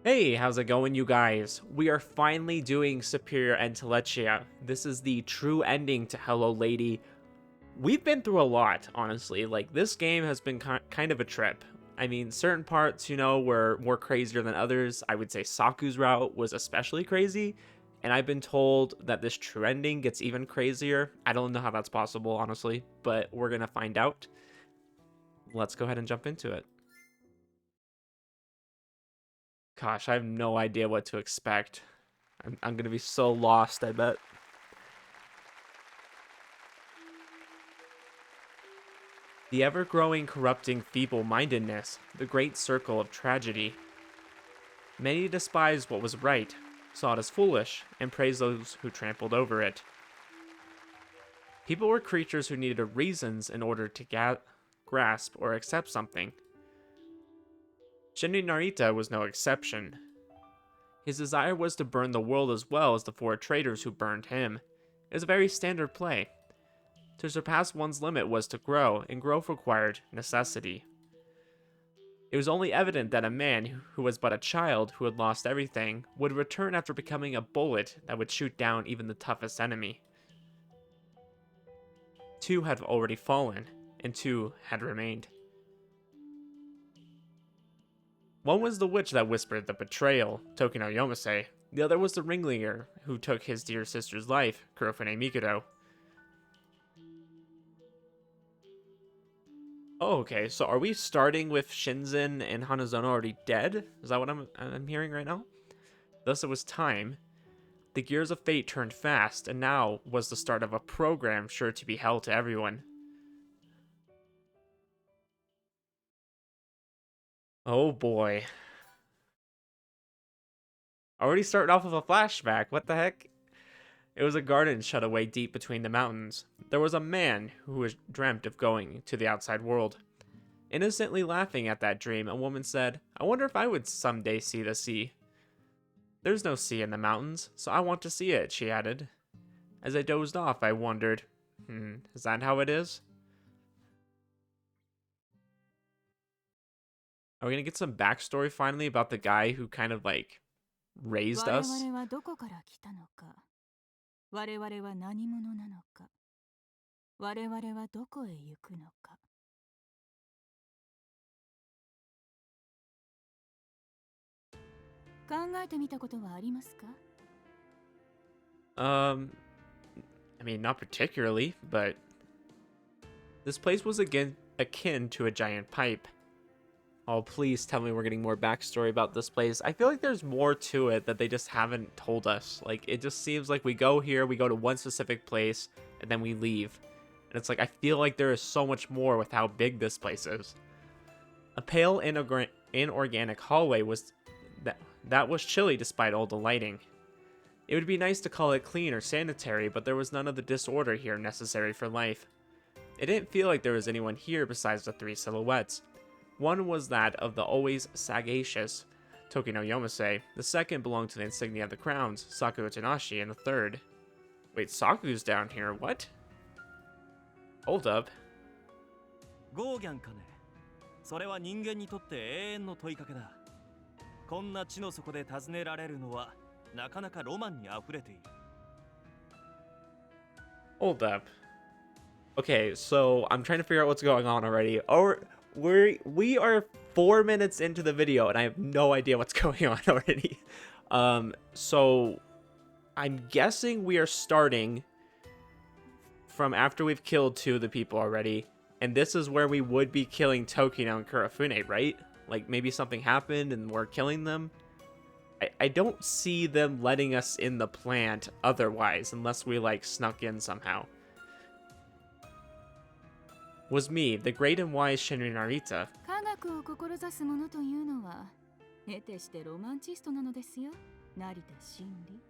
Hey, how's it going, you guys? We are finally doing Superior Entelecheia. This is the true ending to Hello Lady. We've been through a lot, honestly. Like, this game has been kind of a trip. I mean, certain parts, were more crazier than others. I would say Saku's route was especially crazy. And I've been told that this true ending gets even crazier. I don't know how that's possible, honestly, but we're gonna find out. Let's go ahead and jump into it. Gosh, I have no idea what to expect. I'm gonna be so lost, I bet. The ever-growing corrupting feeble-mindedness, the great circle of tragedy. Many despised what was right, saw it as foolish, and praised those who trampled over it. People were creatures who needed reasons in order to grasp or accept something. Shinri Narita was no exception. His desire was to burn the world as well as the four traitors who burned him. It was a very standard play. To surpass one's limit was to grow, and growth required necessity. It was only evident that a man who was but a child who had lost everything would return after becoming a bullet that would shoot down even the toughest enemy. Two had already fallen, and two had remained. One was the witch that whispered the betrayal, Tokino Yomase. The other was the ringleader who took his dear sister's life, Kurofune Mikuro. Oh, okay, so are we starting with Shinzen and Hanazono already dead? Is that what I'm hearing right now? Thus it was time. The gears of fate turned fast, and now was the start of a program sure to be hell to everyone. Oh boy. Already starting off with a flashback, what the heck? It was a garden shut away deep between the mountains. There was a man who was dreamt of going to the outside world. Innocently laughing at that dream, a woman said, "I wonder if I would someday see the sea." "There's no sea in the mountains, so I want to see it," she added. As I dozed off, I wondered, is that how it is? Are we gonna get some backstory finally about the guy who kind of like raised us? 我々はどこから来たのか。我々は何者なのか。我々はどこへ行くのか。考えてみたことはありますか？ I mean, not particularly, but this place was again akin to a giant pipe. Oh, please tell me we're getting more backstory about this place. I feel like there's more to it that they just haven't told us. Like, it just seems like we go here, we go to one specific place, and then we leave. And it's like, I feel like there is so much more with how big this place is. A pale, inorganic hallway was that was chilly despite all the lighting. It would be nice to call it clean or sanitary, but there was none of the disorder here necessary for life. It didn't feel like there was anyone here besides the three silhouettes. One was that of the always sagacious Tokino Yomase, the second belonged to the insignia of the crowns, Saku Utanashi, and the third... Wait, Saku's down here, what? Hold up. ゴーギャンかね。それは人間にとって永遠の問いかけだ。こんな地の底で尋ねられるのはなかなかロマンにあふれている。Hold up. Okay, so I'm trying to figure out what's going on already. We are 4 minutes into the video and I have no idea what's going on already. So I'm guessing we are starting from after we've killed two of the people already, and this is where we would be killing Tokino and Kurofune, right? Like maybe something happened and we're killing them. I don't see them letting us in the plant otherwise, unless we like snuck in somehow. Was me, the great and wise Shinri Narita. 科学を志す者というのは、得てしてロマンチストなのですよ、成田真理。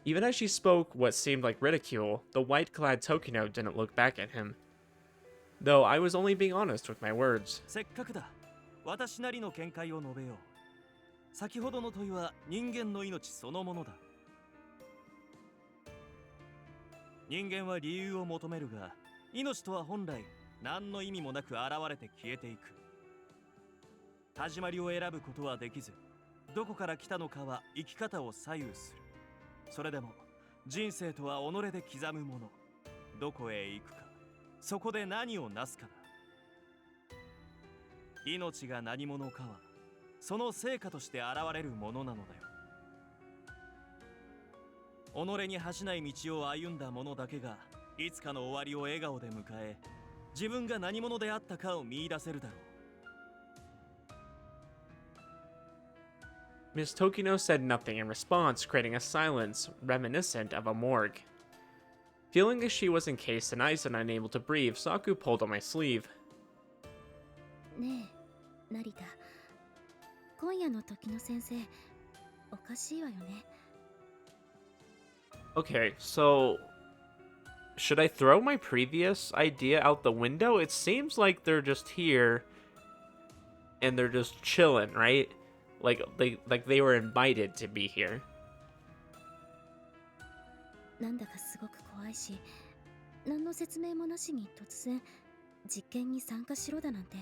Even as she spoke what seemed like ridicule, the white-clad Tokino didn't look back at him. Though I was only being honest with my words. せっかくだ。私なりの見解を述べよう。先ほどの問いは人間の命そのものだ。人間は理由を求めるが、命とは本来何の意味もなく現れて消えていく。始まりを選ぶことはできず、どこから来たのかは生き方を左右する。それでも人生とは己で刻むもの。どこへ行くか、そこで何をなすかだ。命が何者かはその成果として現れるものなのだよ。己に恥じない道を歩んだ者だけがいつかの終わりを笑顔で迎え、自分が何者であったかを見出せるだろう。 Miss Tokino said nothing in response, creating a silence reminiscent of a morgue. Feeling as she was encased in ice and unable to breathe, Saku pulled on my sleeve. ねえ、成田。今夜の時の先生、おかしいわよね。 Okay, so should I throw my previous idea out the window? It seems like they're just here and they're just chilling, right? Like they were invited to be here. なんだかすごく怖いし、何の説明もなしに突然実験に参加しろだなんて。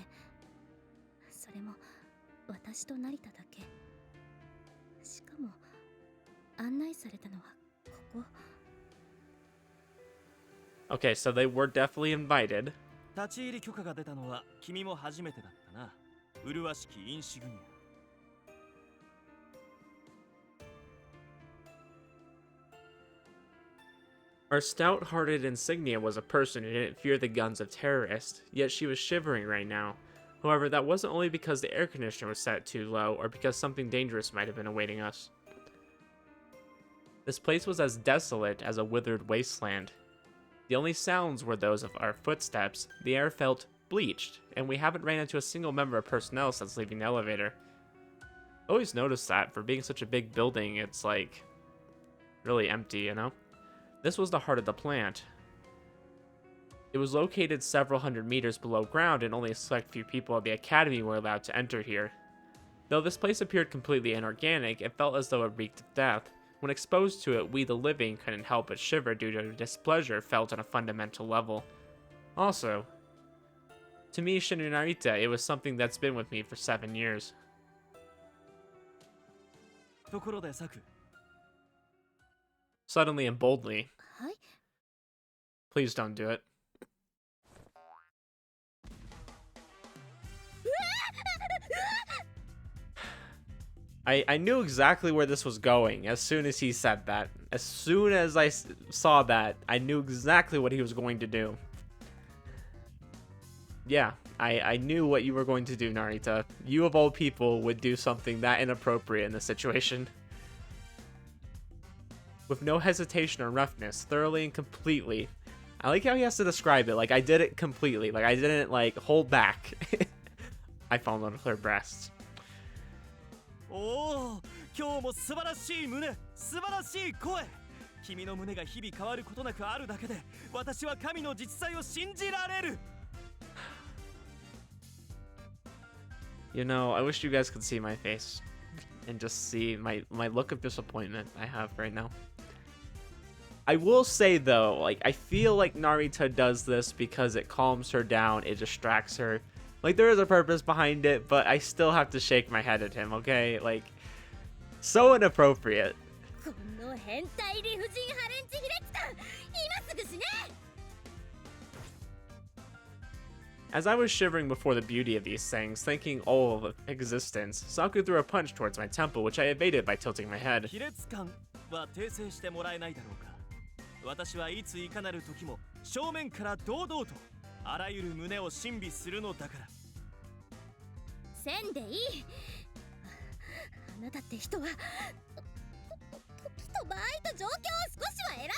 それも私と成田だけ。しかも案内されたのはここ。 Okay, so they were definitely invited. 立ち入り許可が出たのは君も初めてだったな。麗しきインシグニア。 Our stout-hearted insignia was a person who didn't fear the guns of terrorists, yet she was shivering right now. However, that wasn't only because the air conditioner was set too low, or because something dangerous might have been awaiting us. This place was as desolate as a withered wasteland. The only sounds were those of our footsteps. The air felt bleached, and we haven't ran into a single member of personnel since leaving the elevator. I always noticed that, for being such a big building, it's like really empty, you know? This was the heart of the plant. It was located several hundred meters below ground, and only a select few people at the academy were allowed to enter here. Though this place appeared completely inorganic, it felt as though it reeked of death. When exposed to it, we the living couldn't help but shiver due to displeasure felt on a fundamental level. Also, to me, Shinu Narita, it was something that's been with me for 7 years. ところでサク、 Suddenly and boldly. はい。 Please don't do it. I knew exactly where this was going as soon as he said that. As soon as I saw that, I knew exactly what he was going to do. Yeah, I knew what you were going to do, Narita. You of all people would do something that inappropriate in this situation. With no hesitation or roughness, thoroughly and completely. I like how he has to describe it, like I did it completely, like I didn't like hold back. I found on her breasts. おお、今日も素晴らしい胸、素晴らしい声。君の胸が日々変わることなくあるだけで、私は神の実在を信じられる。 You know, I wish you guys could see my face and just see my look of disappointment I have right now. I will say though, like I feel like Narita does this because it calms her down, it distracts her. Like there is a purpose behind it, but I still have to shake my head at him, okay? Like so inappropriate. この変態理不尽ハレンチ卑劣感、今すぐ死ね。 As I was shivering before the beauty of these things, thinking all of existence, Saku threw a punch towards my temple, which I evaded by tilting my head. 卑劣感は訂正してもらえないだろうか。私はいついかなる時も正面から堂々とあらゆる胸を審美するのだから。せんでいい。あなたって人は時と場合と状況を少しは選べ。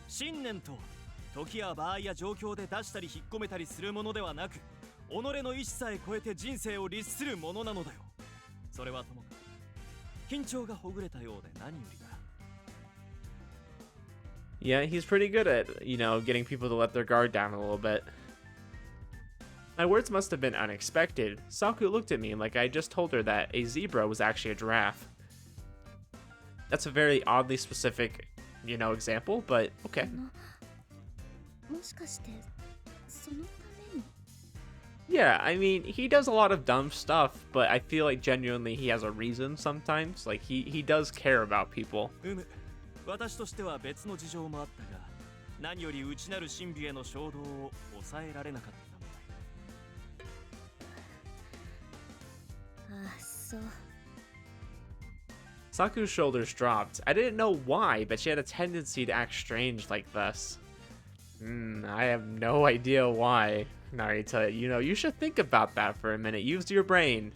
信念と時や場合や状況で出したり引っ込めたりするものではなく、己の意志さえ超えて人生を律するものなのだよ。それはともかく緊張がほぐれたようで何よりだ。 Yeah, he's pretty good at, you know, getting people to let their guard down a little bit. My words must have been unexpected. Saku looked at me like I just told her that a zebra was actually a giraffe. That's a very oddly specific, you know, example, but okay. もしかしてそのために。Yeah, I mean, he does a lot of dumb stuff, but I feel like genuinely he has a reason sometimes. Like, he does care about people. 私としては別の事情もあったが、何より内なる神秘への衝動を抑えられなかったのだ。ああ、そう。 Saku's shoulders dropped. I didn't know why, but she had a tendency to act strange like this. I have no idea why, Narita. You know, you should think about that for a minute. Use your brain.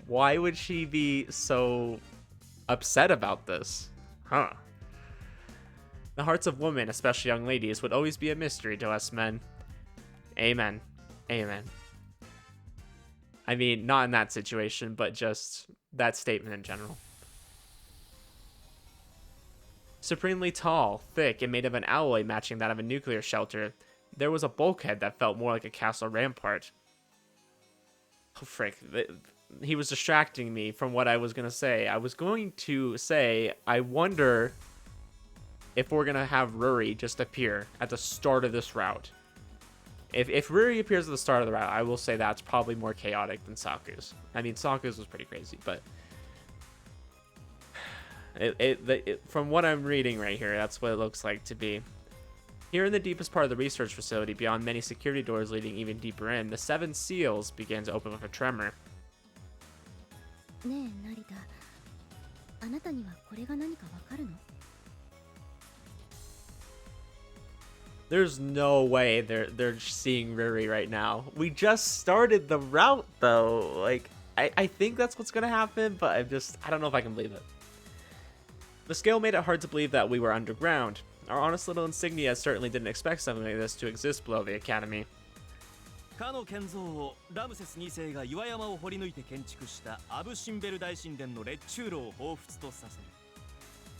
Why would she be so upset about this? Huh. The hearts of women, especially young ladies, would always be a mystery to us men. Amen. Amen. I mean, not in that situation, but just that statement in general. Supremely tall, thick, and made of an alloy matching that of a nuclear shelter, there was a bulkhead that felt more like a castle rampart. Oh, frick. He was distracting me from what I was going to say. I was going to say, I wonder if we're going to have Ruri just appear at the start of this route. If Ruri appears at the start of the route, I will say that's probably more chaotic than Saku's. I mean, Saku's was pretty crazy, but... from what I'm reading right here, that's what it looks like to be. Here in the deepest part of the research facility, beyond many security doors leading even deeper in, the 7 seals began to open with a tremor. ねえ、成田。あなたにはこれが何かわかるの？ There's no way they're seeing Ruri right now. We just started the route though. Like, I think that's what's gonna happen, but I don't know if I can believe it. The scale made it hard to believe that we were underground. Our honest little insignia certainly didn't expect something like this to exist below the academy. かの建造をラムセス2世が岩山を掘り抜いて建築したアブ・シンベル大神殿の列柱炉を彷彿とさせる。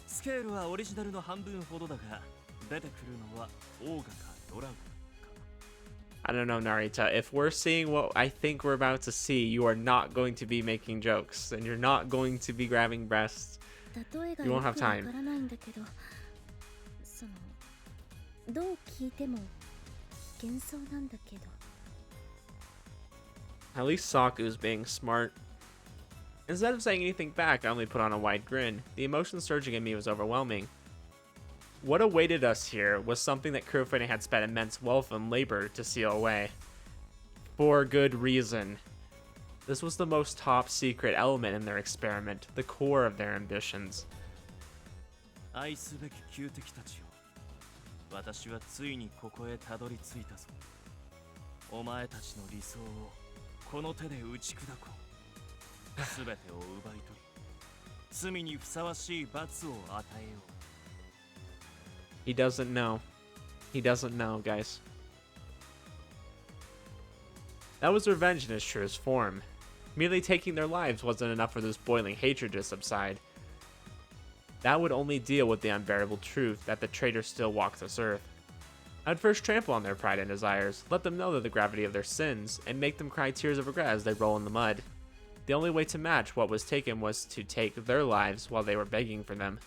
スケールはオリジナルの半分ほどだが、出てくるのはオーガかドラゴンか。I don't know, Narita. If we're seeing what I think we're about to see, you are not going to be making jokes, and you're not going to be grabbing breasts. 例えが You よ won't くわ have か time. らないんだけど、どう聞いても幻想なんだけど。 At least Saku's being smart. Instead of saying anything back, I only put on a wide grin. The emotion surging in me was overwhelming. What awaited us here was something that Kurofune had spent immense wealth and labor to seal away. For good reason. This was the most top secret element in their experiment, the core of their ambitions. 愛すべき旧敵たちよ。私はついにここへたどり着いたぞ。お前たちの理想をこの手で打ち砕こう。すべてを奪い取り、罪にふさわしい罰を与えよう。He doesn't know. He doesn't know, guys. That was revenge in its truest form. Merely taking their lives wasn't enough for this boiling hatred to subside. That would only deal with the unbearable truth that the traitors still walk this earth. I'd first trample on their pride and desires, let them know the gravity of their sins, and make them cry tears of regret as they roll in the mud. The only way to match what was taken was to take their lives while they were begging for them.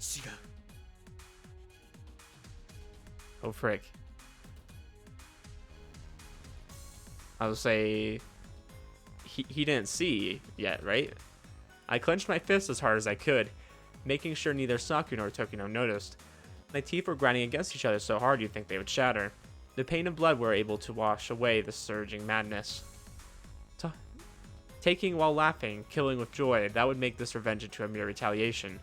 違う。 Oh, frick. I would say he didn't see yet, right? I clenched my fists as hard as I could, making sure neither Saku nor Tokino noticed. My teeth were grinding against each other so hard you'd think they would shatter. The pain and blood were able to wash away the surging madness. Taking while laughing, killing with joy, that would make this revenge into a mere retaliation.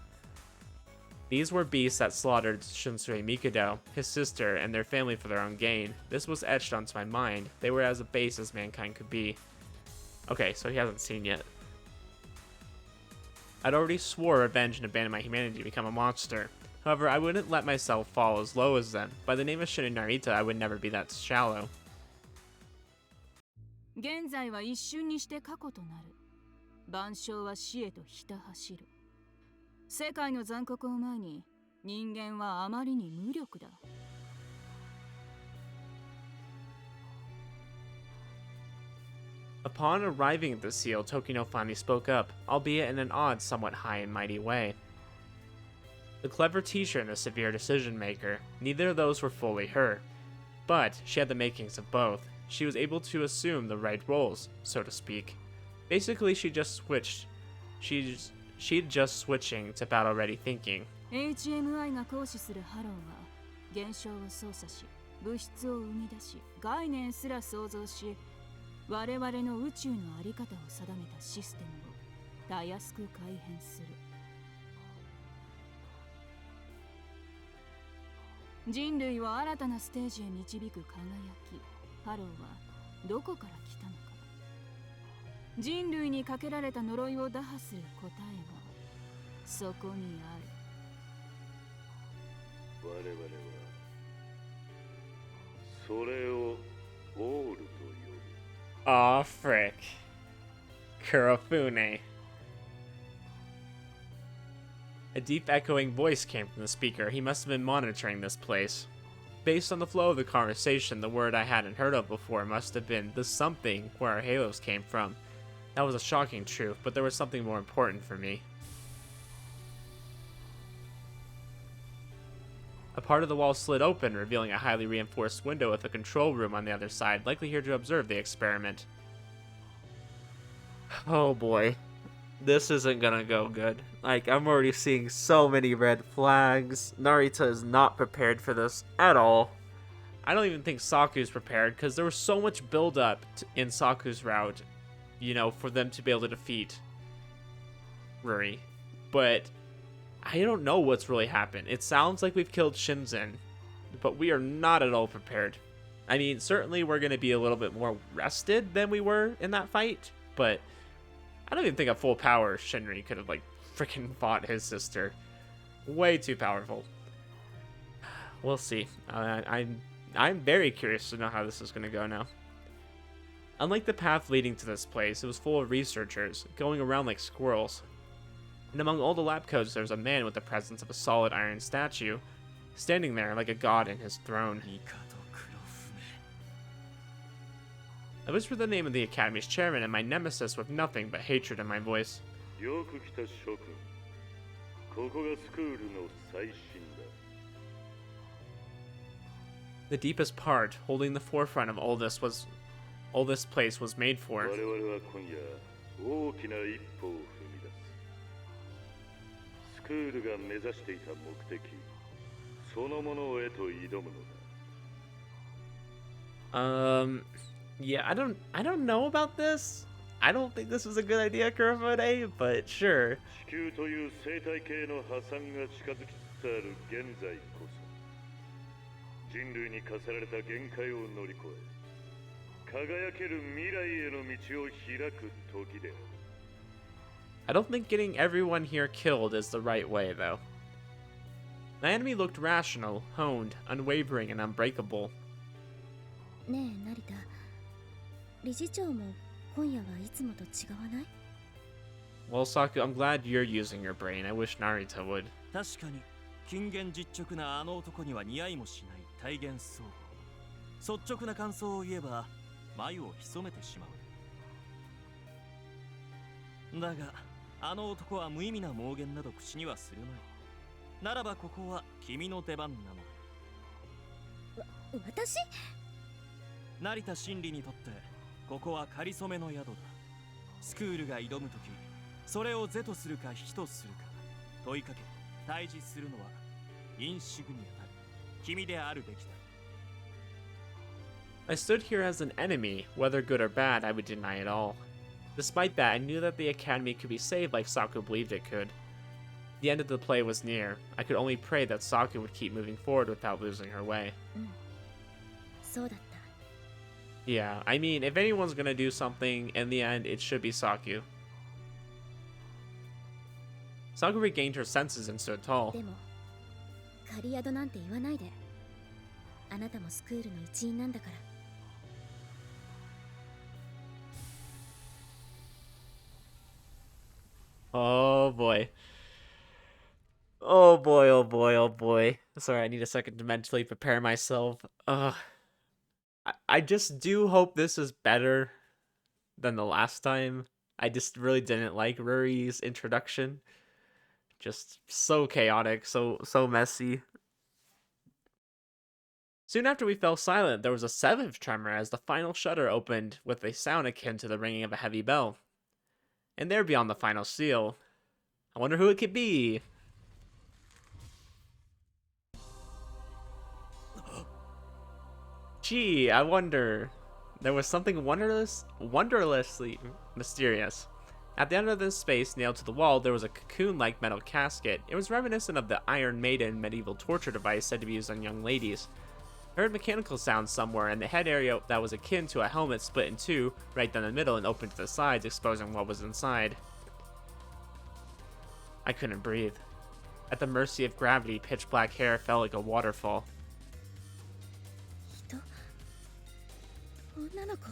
These were beasts that slaughtered Shunsui Mikado, his sister, and their family for their own gain. This was etched onto my mind. They were as base as mankind could be. Okay, so he hasn't seen yet. I'd already swore revenge and abandoned my humanity to become a monster. However, I wouldn't let myself fall as low as them. By the name of Shinin Narita, I would never be that shallow. 現在は一瞬にして過去となる。万象は死へとひた走る。世界の残酷を前に人間はあまりに無力だ。Upon arriving at the seal, Tokino finally spoke up, albeit in an odd, somewhat high and mighty way. The clever teacher and the severe decision maker, neither of those were fully her. but she had the makings of both. She was able to assume the right roles, so to speak. Basically, she'd just switching to battle-ready thinking. HMI が行使するハローは現象を操作し物質を生み出し概念すら創造し我々の宇宙の在り方を定めたシステムをたやすく改変する。人類を新たなステージへ導く輝きハローはどこから来たのか。人類にかけられた呪いを打破する答えがそこにある。我々はそれをオールと呼ぶ。Aw, frick. Kurofune. A deep echoing voice came from the speaker. He must have been monitoring this place. Based on the flow of the conversation, the word I hadn't heard of before must have been the something where our halos came from. That was a shocking truth, but there was something more important for me. A part of the wall slid open, revealing a highly reinforced window with a control room on the other side, likely here to observe the experiment. Oh boy. This isn't gonna go good. Like, I'm already seeing so many red flags. Narita is not prepared for this at all. I don't even think Saku's prepared, because there was so much build-up in Saku's route, you know, for them to be able to defeat Ruri. But I don't know what's really happened. It sounds like we've killed Shinzen, but we are not at all prepared. I mean, certainly we're going to be a little bit more rested than we were in that fight, but I don't even think at full power Shinri could have, like, freaking fought his sister. Way too powerful. We'll see. I'm very curious to know how this is going to go now. Unlike the path leading to this place, it was full of researchers, going around like squirrels. And among all the lab coats, there was a man with the presence of a solid iron statue, standing there like a god in his throne. I whispered the name of the Academy's chairman and my nemesis with nothing but hatred in my voice. よく来た諸君。ここがスクールの最新だ。The deepest part, holding the forefront of all this place was made for. 我々は今夜大きな一歩を踏み出す。スクールが目指していた目的そのものへと挑むのだ。Yeah, I don't know about this. I don't think this is a good idea, Kurofune, but sure. 地球という生態系の破産が近づきつつある現在こそ人類に課せられた限界を乗り越え輝ける未来への道を開く時である。I don't think getting everyone here killed is the right way, though. The enemy looked rational, honed, unwavering, and unbreakable. ねえ成田、理事長も今夜はいつもと違わない？ Well, Saku, I'm glad you're using your brain. I wish Narita would. 確かに近現実直なあの男には似合いもしない体現そう率直な感想を言えば眉を潜めてしまう。だがあの男は無意味な妄言など口にはするまい。ならばここは君の出番なのだ。私？成田真理にとってここは仮初めの宿だ。スクールが挑むときそれを是とするか非とするか問いかけ対峙するのはインシグニアたる君であるべきだ。 I stood here as an enemy. Whether good or bad, I would deny it all. Despite that, I knew that the Academy could be saved like Saku believed it could. The end of the play was near. I could only pray that Saku would keep moving forward without losing her way. そうだった。 Yeah, I mean, if anyone's gonna do something, in the end, it should be Saku. Saku regained her senses and stood tall. でも仮宿なんて言わないで。あなたもスクールの一員なんだから。 Oh boy. Oh boy, oh boy, oh boy. Sorry, I need a second to mentally prepare myself. I just do hope this is better than the last time. I just really didn't like Ruri's introduction. Just so chaotic, so messy. Soon after we fell silent, there was a seventh tremor as the final shutter opened with a sound akin to the ringing of a heavy bell. And there beyond the final seal, I wonder who it could be. Gee, I wonder. There was something wonderlessly mysterious. At the end of this space, nailed to the wall, there was a cocoon-like metal casket. It was reminiscent of the Iron Maiden medieval torture device said to be used on young ladies. I heard mechanical sounds somewhere, and the head area that was akin to a helmet split in two, right down the middle and open to the sides, exposing what was inside. I couldn't breathe. At the mercy of gravity, pitch black hair fell like a waterfall. 人女の子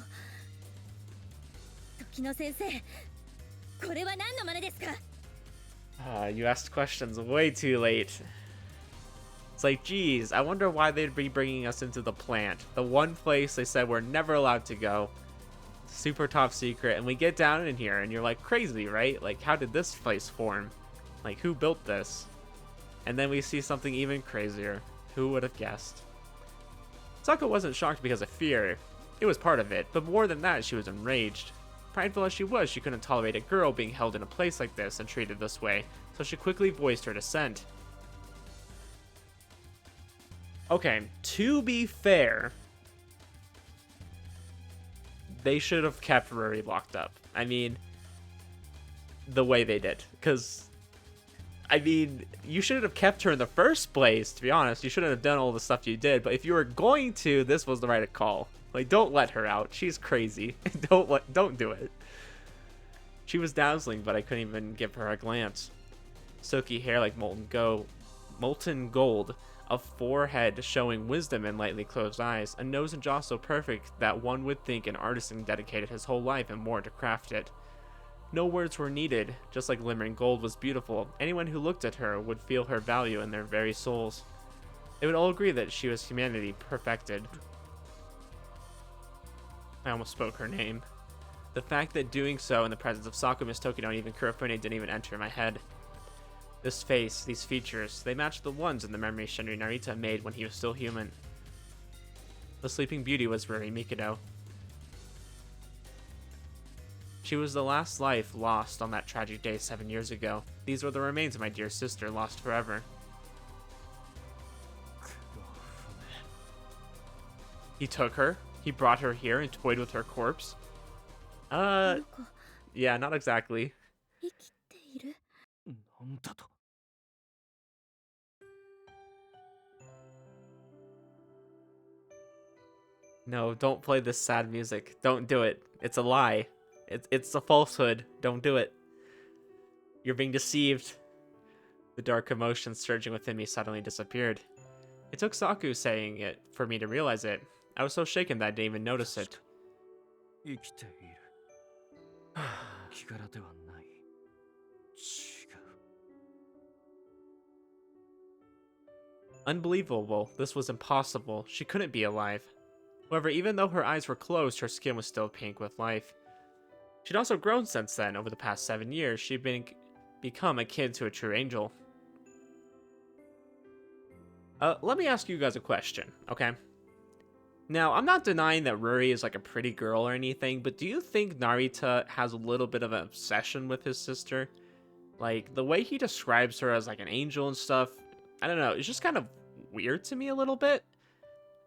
時の先生これは何の真似ですか You asked questions way too late. It's like, geez, I wonder why they'd be bringing us into the plant. The one place they said we're never allowed to go. Super top secret, and we get down in here and you're like, crazy, right? Like, how did this place form? Like, who built this? And then we see something even crazier. Who would have guessed? Saku wasn't shocked because of fear. It was part of it, but more than that, she was enraged. Prideful as she was, she couldn't tolerate a girl being held in a place like this and treated this way, so she quickly voiced her dissent. Okay, to be fair, they should have kept Ruri locked up. I mean, the way they did. Because, I mean, you shouldn't have kept her in the first place, to be honest. You shouldn't have done all the stuff you did, but if you were going to, this was the right call. Like, don't let her out. She's crazy. Don't do it. She was dazzling, but I couldn't even give her a glance. Silky hair like molten gold, a forehead showing wisdom in lightly closed eyes, a nose and jaw so perfect that one would think an artisan dedicated his whole life and more to craft it. No words were needed. Just like glimmering gold was beautiful, anyone who looked at her would feel her value in their very souls. They would all agree that she was humanity perfected. I almost spoke her name. The fact that doing so in the presence of Saku, Miss Tokino, and even Kurofune didn't even enter my head. This face, these features, they matched the ones in the memory Shinri Narita made when he was still human. The sleeping beauty was Ruri Mikado. She was the last life lost on that tragic day 7 years ago. These were the remains of my dear sister, lost forever. He took her. He brought her here and toyed with her corpse. Yeah, not exactly. 生きているなんだと No, don't play this sad music. Don't do it. It's a lie. It's a falsehood. Don't do it. You're being deceived. The dark emotion surging within me suddenly disappeared. It took Saku saying it for me to realize it. I was so shaken that I didn't even notice it. 生きている気柄ではない違う Unbelievable. This was impossible. She couldn't be alive. However, even though her eyes were closed, her skin was still pink with life. She'd also grown since then. Over the past 7 years, she'd become akin to a true angel. Let me ask you guys a question, okay? Now, I'm not denying that Ruri is like a pretty girl or anything, but do you think Narita has a little bit of an obsession with his sister? Like, the way he describes her as like an angel and stuff, I don't know, it's just kind of weird to me a little bit.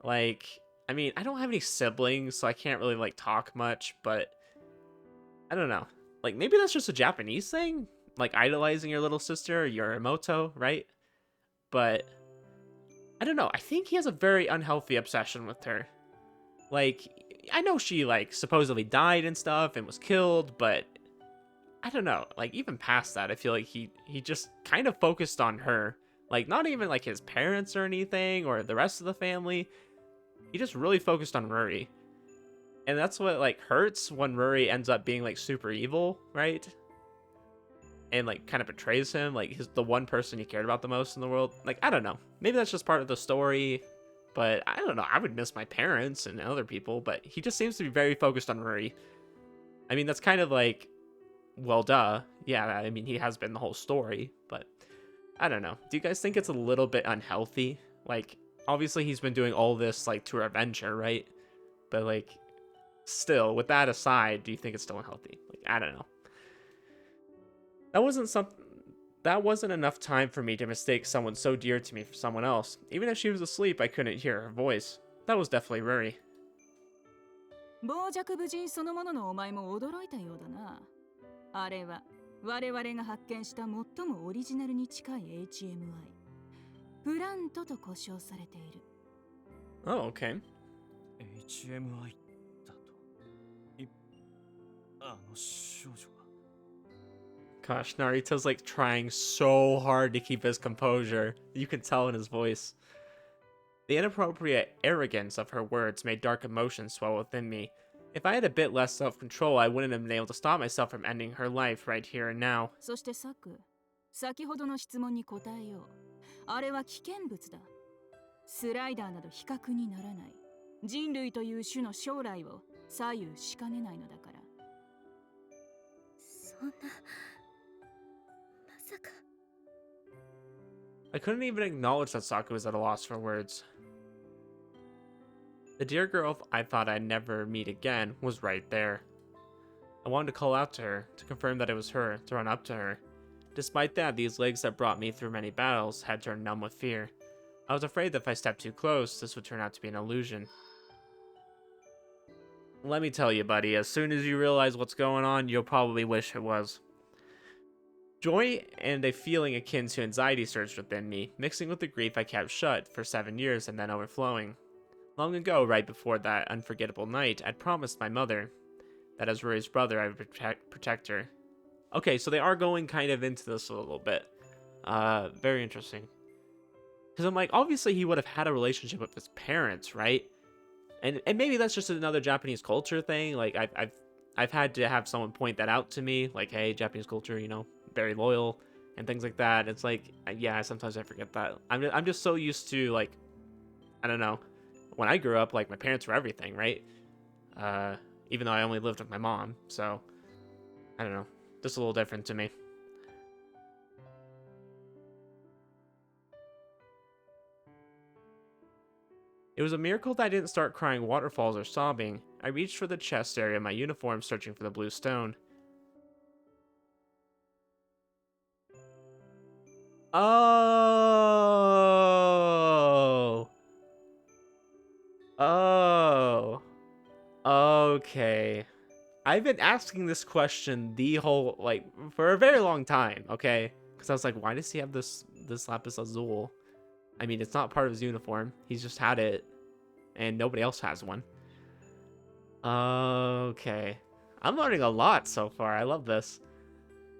Like, I mean, I don't have any siblings, so I can't really like talk much, but I don't know. Like, maybe that's just a Japanese thing? Like, idolizing your little sister, Yorimoto, right? But I don't know. I think he has a very unhealthy obsession with her. Like, I know she, like, supposedly died and stuff and was killed, but I don't know. Like, even past that, I feel like he just kind of focused on her. Like, not even, like, his parents or anything or the rest of the family. He just really focused on Ruri. And that's what, like, hurts when Ruri ends up being, like, super evil, right? And like kind of betrays him, like he's the one person he cared about the most in the world. Like, I don't know, maybe that's just part of the story, but I don't know. I would miss my parents and other people, but he just seems to be very focused on Ruri. I mean, that's kind of like, well, duh. Yeah, I mean, he has been the whole story, but I don't know. Do you guys think it's a little bit unhealthy? Like, obviously he's been doing all this like to revenge her, right? But like, still, with that aside, do you think it's still unhealthy? Like, I don't know. That wasn't something. That wasn't enough time for me to mistake someone so dear to me for someone else. Even if she was asleep, I couldn't hear her voice. That was definitely Ruri. 傍若無人そのもののお前も驚いたようだな。あれは我々が発見した最もオリジナルに近い HMI プラントと呼称されている。 Oh, okay. HMI だとあの少女が Gosh, Narita's like trying so hard to keep his composure. You can tell in his voice. The inappropriate arrogance of her words made dark emotions swell within me. If I had a bit less self-control, I wouldn't have been able to stop myself from ending her life right here and now. そしてサク、先ほどの質問に答えよう。あれは危険物だ。スライダーなど比較にならない。人類という種の将来を左右しかねないのだから。そんなまさか。 I couldn't even acknowledge that Saku was at a loss for words. The dear girl I thought I'd never meet again was right there. I wanted to call out to her, to confirm that it was her, to run up to her. Despite that, these legs that brought me through many battles had turned numb with fear. I was afraid that if I stepped too close, this would turn out to be an illusion. Let me tell you, buddy, as soon as you realize what's going on, you'll probably wish it was. Joy and a feeling akin to anxiety surged within me, mixing with the grief I kept shut for 7 years and then overflowing. Long ago, right before that unforgettable night, I'd promised my mother that as Ruri's brother, I would protect her. Okay, so they are going kind of into this a little bit. Very interesting. Because I'm like, obviously he would have had a relationship with his parents, right? And maybe that's just another Japanese culture thing. Like, I've had to have someone point that out to me. Like, hey, Japanese culture, you know, very loyal and things like that. It's like, yeah, sometimes I forget that. I'm just so used to, like, I don't know. When I grew up, like, my parents were everything, right? Even though I only lived with my mom. So, I don't know. Just a little different to me. It was a miracle that I didn't start crying waterfalls or sobbing. I reached for the chest area of my uniform, searching for the blue stone. Oh. Oh. Okay. I've been asking this question the whole, like, for a very long time, okay? Because I was like, why does he have this lapis lazuli? I mean, it's not part of his uniform. He's just had it, and nobody else has one. Okay. I'm learning a lot so far. I love this.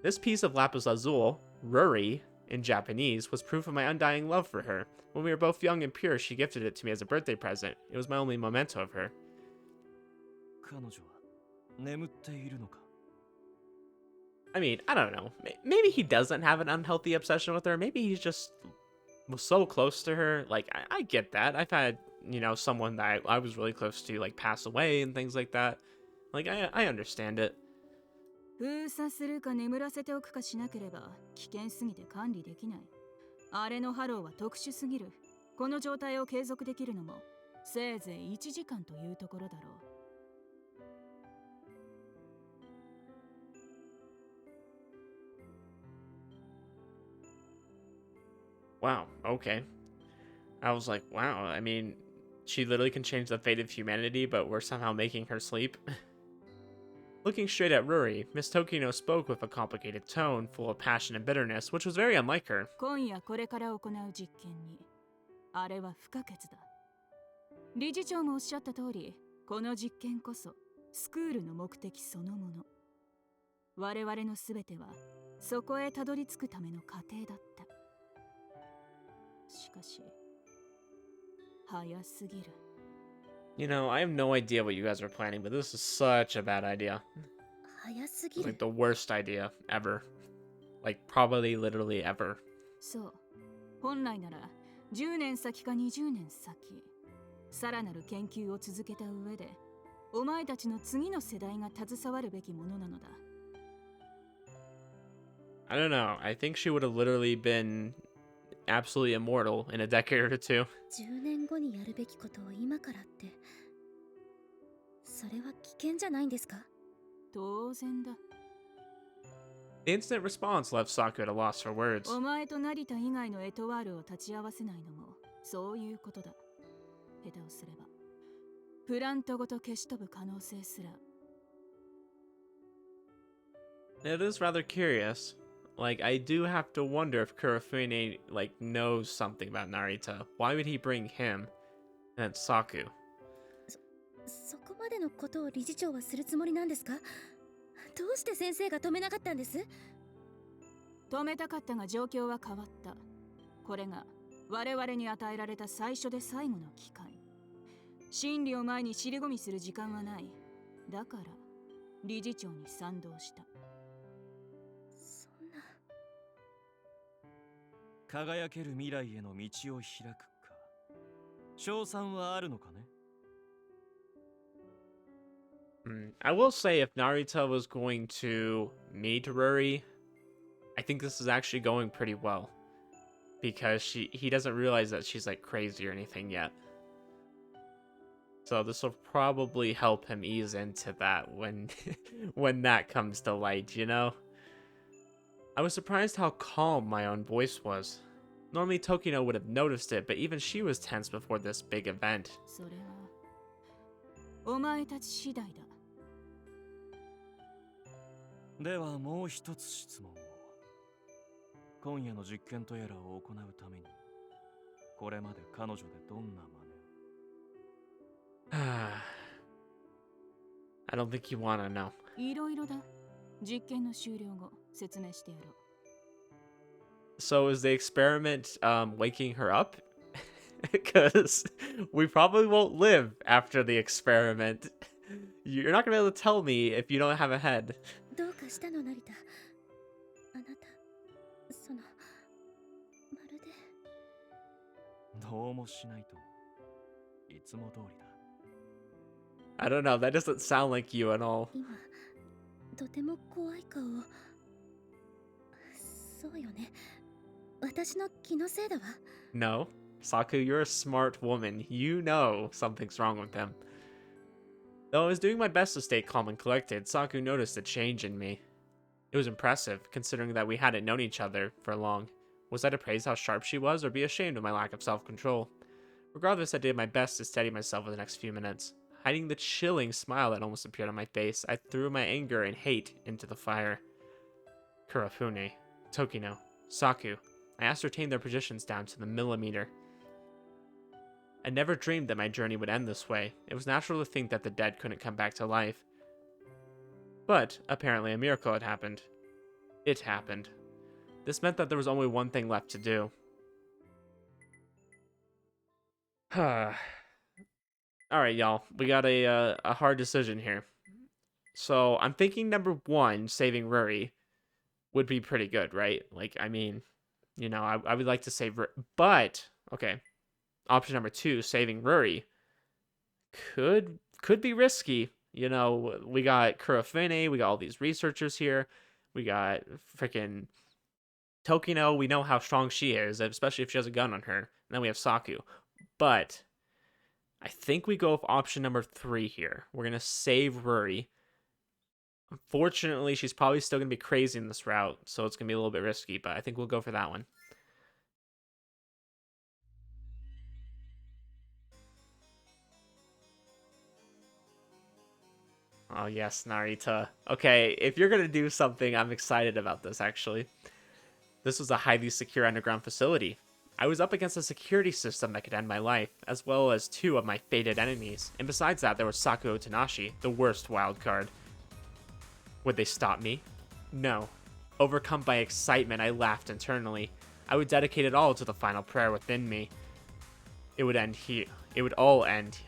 This piece of lapis lazuli, Ruri, in Japanese, was proof of my undying love for her. When we were both young and pure, she gifted it to me as a birthday present. It was my only memento of her. 彼女は眠っているのか I mean, I don't know. Maybe he doesn't have an unhealthy obsession with her. Maybe he's just so close to her. Like, I get that. I've had, you know, someone that I was really close to, like, pass away and things like that. Like, I understand it. 封鎖するか眠らせておくかしなければ危険すぎて管理できない。あれのハローは特殊すぎる。この状態を継続できるのもせいぜい1時間というところだろう。Wow, okay. I was like, wow, I mean, she literally can change the fate of humanity, but we're somehow making her sleep. Looking straight at Ruri, Miss Tokino spoke with a complicated tone, full of passion and bitterness, which was very unlike her. 今夜これから行う実験にあれは不可欠だ。理事長もおっしゃった通り、この実験こそスクールの目的そのもの。我々のすべてはそこへたどり着くための過程だった。しかし、早すぎる。You know, I have no idea what you guys are planning, but this is such a bad idea. 早すぎ It's る like the worst idea ever. Like, probably literally ever. そう。本来なら10年先か20年先、さらなる研究を続けた上で、お前たちの次の世代が携わるべきものなのだ。I don't know. I think she would have literally been absolutely immortal in a decade or two. 10年後にやるべきことを今からって、それは危険じゃないんですか？当然だ。 The instant response left Saku at a loss for words. お前と成田以外のエトワールを立ち会わせないのもそういうことだ。下手をすればプラントごと消し飛ぶ可能性すら。 It is rather curious. Like, I do have to wonder if Kurofune, like, knows something about Narita. Why would he bring him and Saku? そこまでのことを理事長はするつもりなんですか？どうして先生が止めなかったんです？止めたかったが状況は変わった。これが我々に与えられた最初で最後の機会。真理を前に尻込みする時間はない。だから理事長に賛同した。そんな。輝ける未来への道を開くか。賞賛はあるのかね。I will say if Narita was going to meet Ruri, I think this is actually going pretty well. Because he doesn't realize that she's like crazy or anything yet. So this will probably help him ease into that when when that comes to light, you know? I was surprised how calm my own voice was. Normally Tokino would have noticed it, but even she was tense before this big event. それはお前たち次第だ。ではもう一つ質問を。今夜の実験とやらを行うために、これまで彼女でどんな真似を？ I don't think you wanna know. いろいろだ。実験の終了後説明してやろう。 So is the experiment waking her up? Because we probably won't live after the experiment. You're not gonna be able to tell me if you don't have a head. どうかしたの成田。あなた、その、まるで。どうもしないと。いつも通りだ。I don't know, that doesn't sound like you at all. 今、とても怖い顔を。そうよね。私の気のせいだわ。No. Saku, you're a smart woman. You know something's wrong with him. Though I was doing my best to stay calm and collected, Saku noticed a change in me. It was impressive, considering that we hadn't known each other for long. Was I to praise how sharp she was, or be ashamed of my lack of self-control? Regardless, I did my best to steady myself for the next few minutes. Hiding the chilling smile that almost appeared on my face, I threw my anger and hate into the fire. Kurofune, Tokino, Saku. I ascertained their positions down to the millimeter. I never dreamed that my journey would end this way. It was natural to think that the dead couldn't come back to life. But, apparently a miracle had happened. It happened. This meant that there was only one thing left to do. Alright, y'all. We got a hard decision here. So, I'm thinking number one, saving Ruri, would be pretty good, right? Like, I mean, you know, I would like to save Ruri. But, okay. Option number two, saving Ruri, could be risky. You know, we got Kurofune, we got all these researchers here, we got freaking Tokino, we know how strong she is, especially if she has a gun on her. And then we have Saku. But I think we go with option number three here. We're going to save Ruri. Unfortunately, she's probably still going to be crazy in this route, so it's going to be a little bit risky, but I think we'll go for that one. Oh yes, Narita. Okay, if you're gonna do something, I'm excited about this, actually. This was a highly secure underground facility. I was up against a security system that could end my life, as well as two of my fated enemies. And besides that, there was Saku Otanashi, the worst wild card. Would they stop me? No. Overcome by excitement, I laughed internally. I would dedicate it all to the final prayer within me. It would end here. It would all end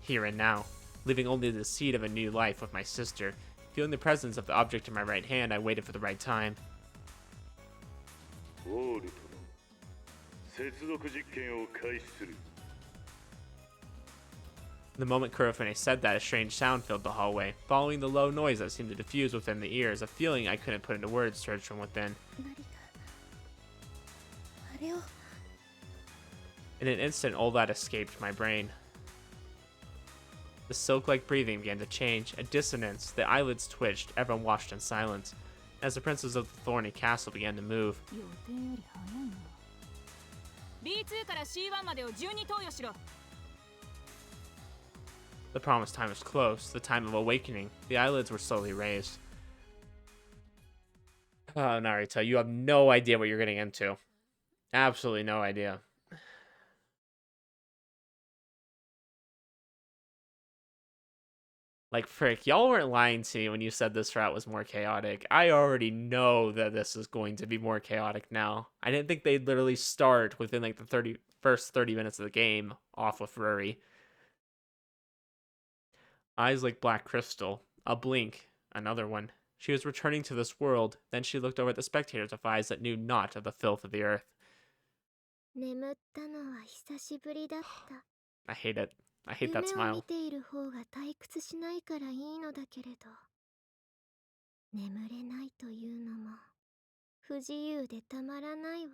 here and now, leaving only the seed of a new life with my sister. Feeling the presence of the object in my right hand, I waited for the right time. ウォールとの接続実験を開始する。 The moment Kurofune said that, a strange sound filled the hallway. Following the low noise that seemed to diffuse within the ears, a feeling I couldn't put into words surged from within. 成田、あれを In an instant, all that escaped my brain. The silk-like breathing began to change, a dissonance, the eyelids twitched, everyone watched in silence, as the princes of the thorny castle began to move. 予定より早いな。B2 から C1 までを順に投与しろ。 The promised time was close, the time of awakening. The eyelids were slowly raised. Oh, Narita, you have no idea what you're getting into. Absolutely no idea. Like, frick, y'all weren't lying to me when you said this route was more chaotic. I already know that this is going to be more chaotic now. I didn't think they'd literally start within, like, the first 30 minutes of the game off with Rory. Eyes like black crystal. A blink. Another one. She was returning to this world. Then she looked over at the spectators with eyes that knew not of the filth of the earth. 眠ったのは久しぶりだった。 I hate it. I hate that 夢を見 smile. ている方が退屈しないからいいのだけれど、眠れないというのも不自由でたまらないわ。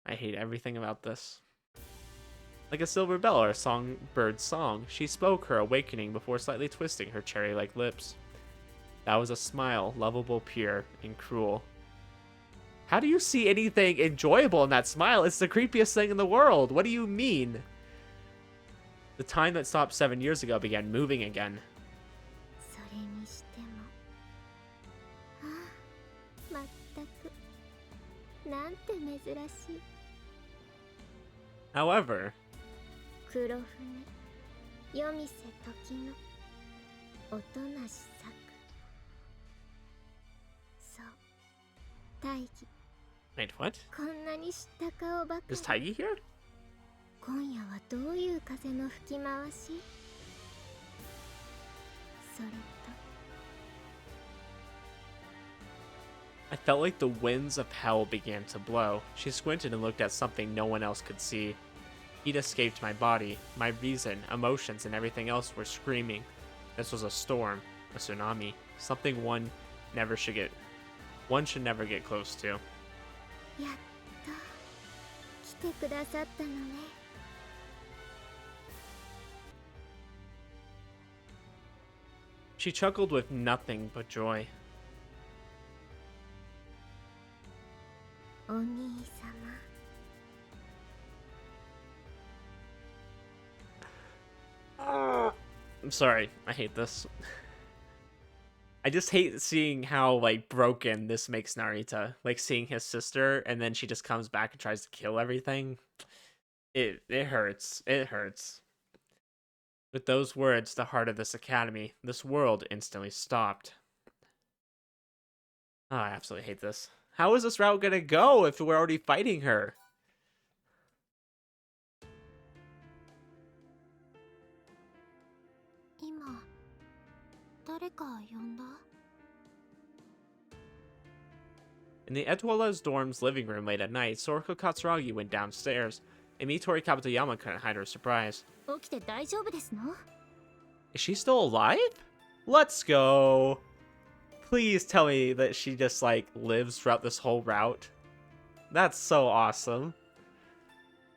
I hate everything about this. Like a silver bell or a songbird's song, she spoke her awakening before slightly twisting her cherry-like lips. That was a smile, lovable, pure, and cruel. How do you see anything enjoyable in that smile? It's the creepiest thing in the world. What do you mean? The time that stopped 7 years ago began moving again. それにしても、ああ、まったく、なんて珍しい。 However, 黒船、夜店時の音なし咲く。そう、大義。 wait, what? こんなに知った顔ばかり。 Is Taigi here? 今夜はどういう風の吹き回し？それと I felt like the winds of hell began to blow. She squinted and looked at something no one else could see. Heat escaped my body. My reason, emotions, and everything else were screaming. This was a storm, a tsunami, something one should never get close to. やっと来てくださったのね。 She chuckled with nothing but joy. お兄様。 I'm sorry, I hate this. I just hate seeing how, like, broken this makes Narita. Like, seeing his sister, and then she just comes back and tries to kill everything. It hurts. It hurts. With those words, the heart of this academy, this world, instantly stopped. Oh, I absolutely hate this. How is this route gonna go if we're already fighting her? 今、誰か呼んだ？ In the Etwala's dorm's living room late at night, Soroko Katsuragi went downstairs, and Mitori Kabutoyama couldn't hide her surprise. 起きて大丈夫ですの？ Is she still alive? Let's go. Please tell me that she just, like, lives throughout this whole route. That's so awesome.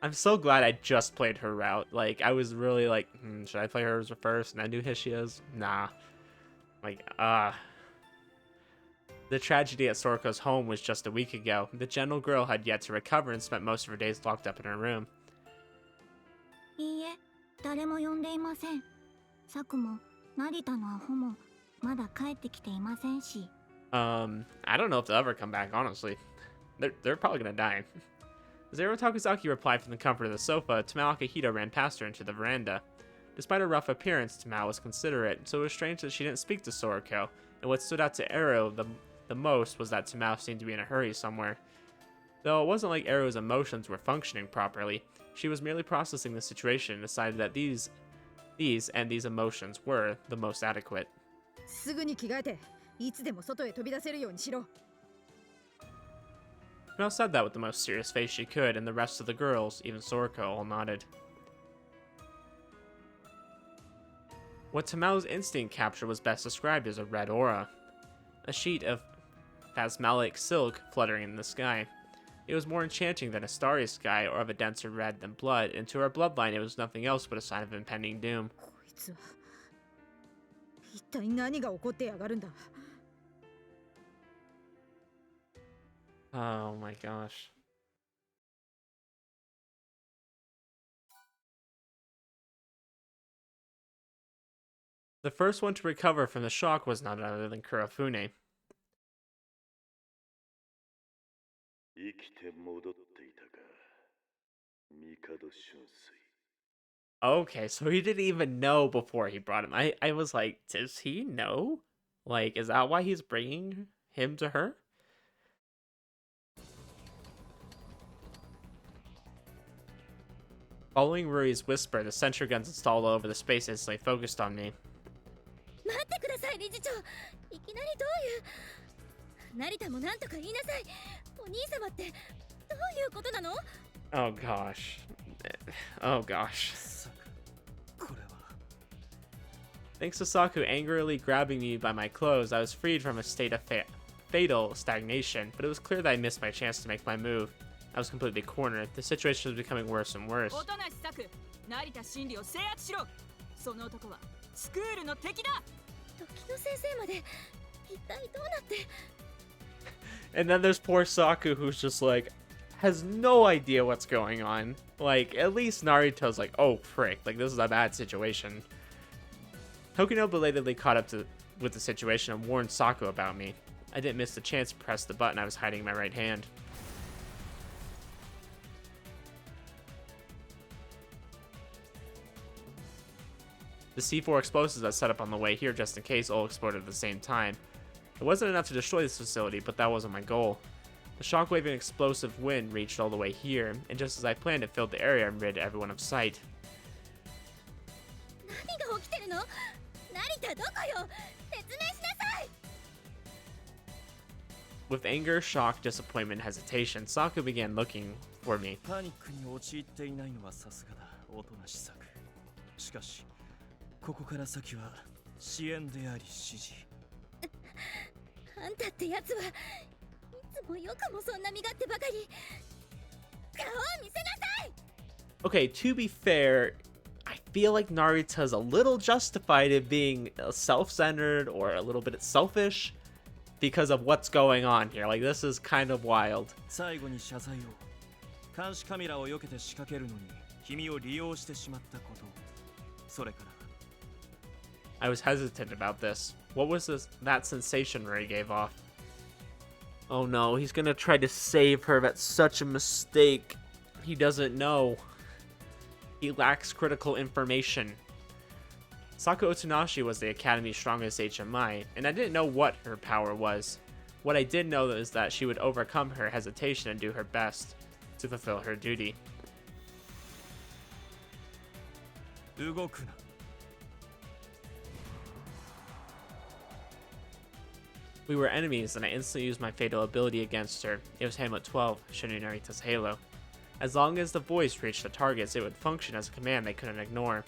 I'm so glad I just played her route. Like, I was really like, should I play hers first and then do Hishia's? Nah. Like, The tragedy at Soroko's home was just a week ago. The gentle girl had yet to recover and spent most of her days locked up in her room. いいえ、誰も呼んでいません。サクも成田のアホもまだ帰ってきていませんし。I don't know if they'll ever come back, honestly. They're probably gonna die. As Ero Takuzaki replied from the comfort of the sofa, Tamao Akihito ran past her into the veranda. Despite her rough appearance, Tamao was considerate, so it was strange that she didn't speak to Soroko, and what stood out to Ero the most was that Tamao seemed to be in a hurry somewhere. Though it wasn't like Ero's emotions were functioning properly, she was merely processing the situation and decided that these emotions were the most adequate. すぐに着替えて、いつでも外へ飛び出せるようにしろ。 Tamao said that with the most serious face she could, and the rest of the girls, even Soroko, all nodded. What Tamao's instinct captured was best described as a red aura. A sheet of phasmalic silk fluttering in the sky. It was more enchanting than a starry sky or of a denser red than blood, and to our bloodline it was nothing else but a sign of impending doom. こいつは一体何が起こってやがるんだ。 Oh my gosh. The first one to recover from the shock was none other than Kurofune. 生きて戻っていたか、帝春水。 Okay, so he didn't even know before he brought him. I was like, does he know? Like, is that why he's bringing him to her? Following Ruri's whisper, the sentry guns installed all over the space instantly focused on me. 待ってください、理事長。いきなりどういう。成田もなんとか言いなさい。お兄様ってどういうことなの？ Oh gosh. Oh gosh. Thanks to Saku angrily grabbing me by my clothes, I was freed from a state of fatal stagnation, but it was clear that I missed my chance to make my move. I was completely cornered. The situation was becoming worse and worse. 音無作、成田真理を制圧しろ。その男はスクールの敵だ。時の先生まで一体どうなって。 And then there's poor Saku who's just like, has no idea what's going on. Like, at least Narito's like, oh frick, like this is a bad situation. Tokino belatedly caught up with the situation and warned Saku about me. I didn't miss the chance to press the button I was hiding in my right hand. The C4 explosives I set up on the way here just in case all exploded at the same time. It wasn't enough to destroy this facility, but that wasn't my goal. The shockwave and explosive wind reached all the way here, and just as I planned, it filled the area and rid everyone of sight. 何が起きてるの？成田どこよ？説明しなさい。 With anger, shock, disappointment, and hesitation, Saku began looking for me. パニックに陥っていないのはさすがだ、おとなしさく。しかし、ここから先は支援であり指示。あんたってやつはいつもよくもそんな身勝手ばかり。顔を見せなさい。 Okay, to be fair, I feel like Narita's a little justified in being self-centered or a little bit selfish because of what's going on here. Like, this is kind of wild. 最後に謝罪を。監視カメラを避けて仕掛けるのに君を利用してしまったこと。それから。 I was hesitant about this. What was that sensation Ray gave off? Oh no, he's gonna try to save her. That's such a mistake. He doesn't know. He lacks critical information. Saku Otonashi was the Academy's strongest HMI, and I didn't know what her power was. What I did know is that she would overcome her hesitation and do her best to fulfill her duty. 動くな。 We were enemies, and I instantly used my fatal ability against her. It was Hamlet 12, Shinu Narita's Halo. As long as the voice reached the targets, it would function as a command they couldn't ignore.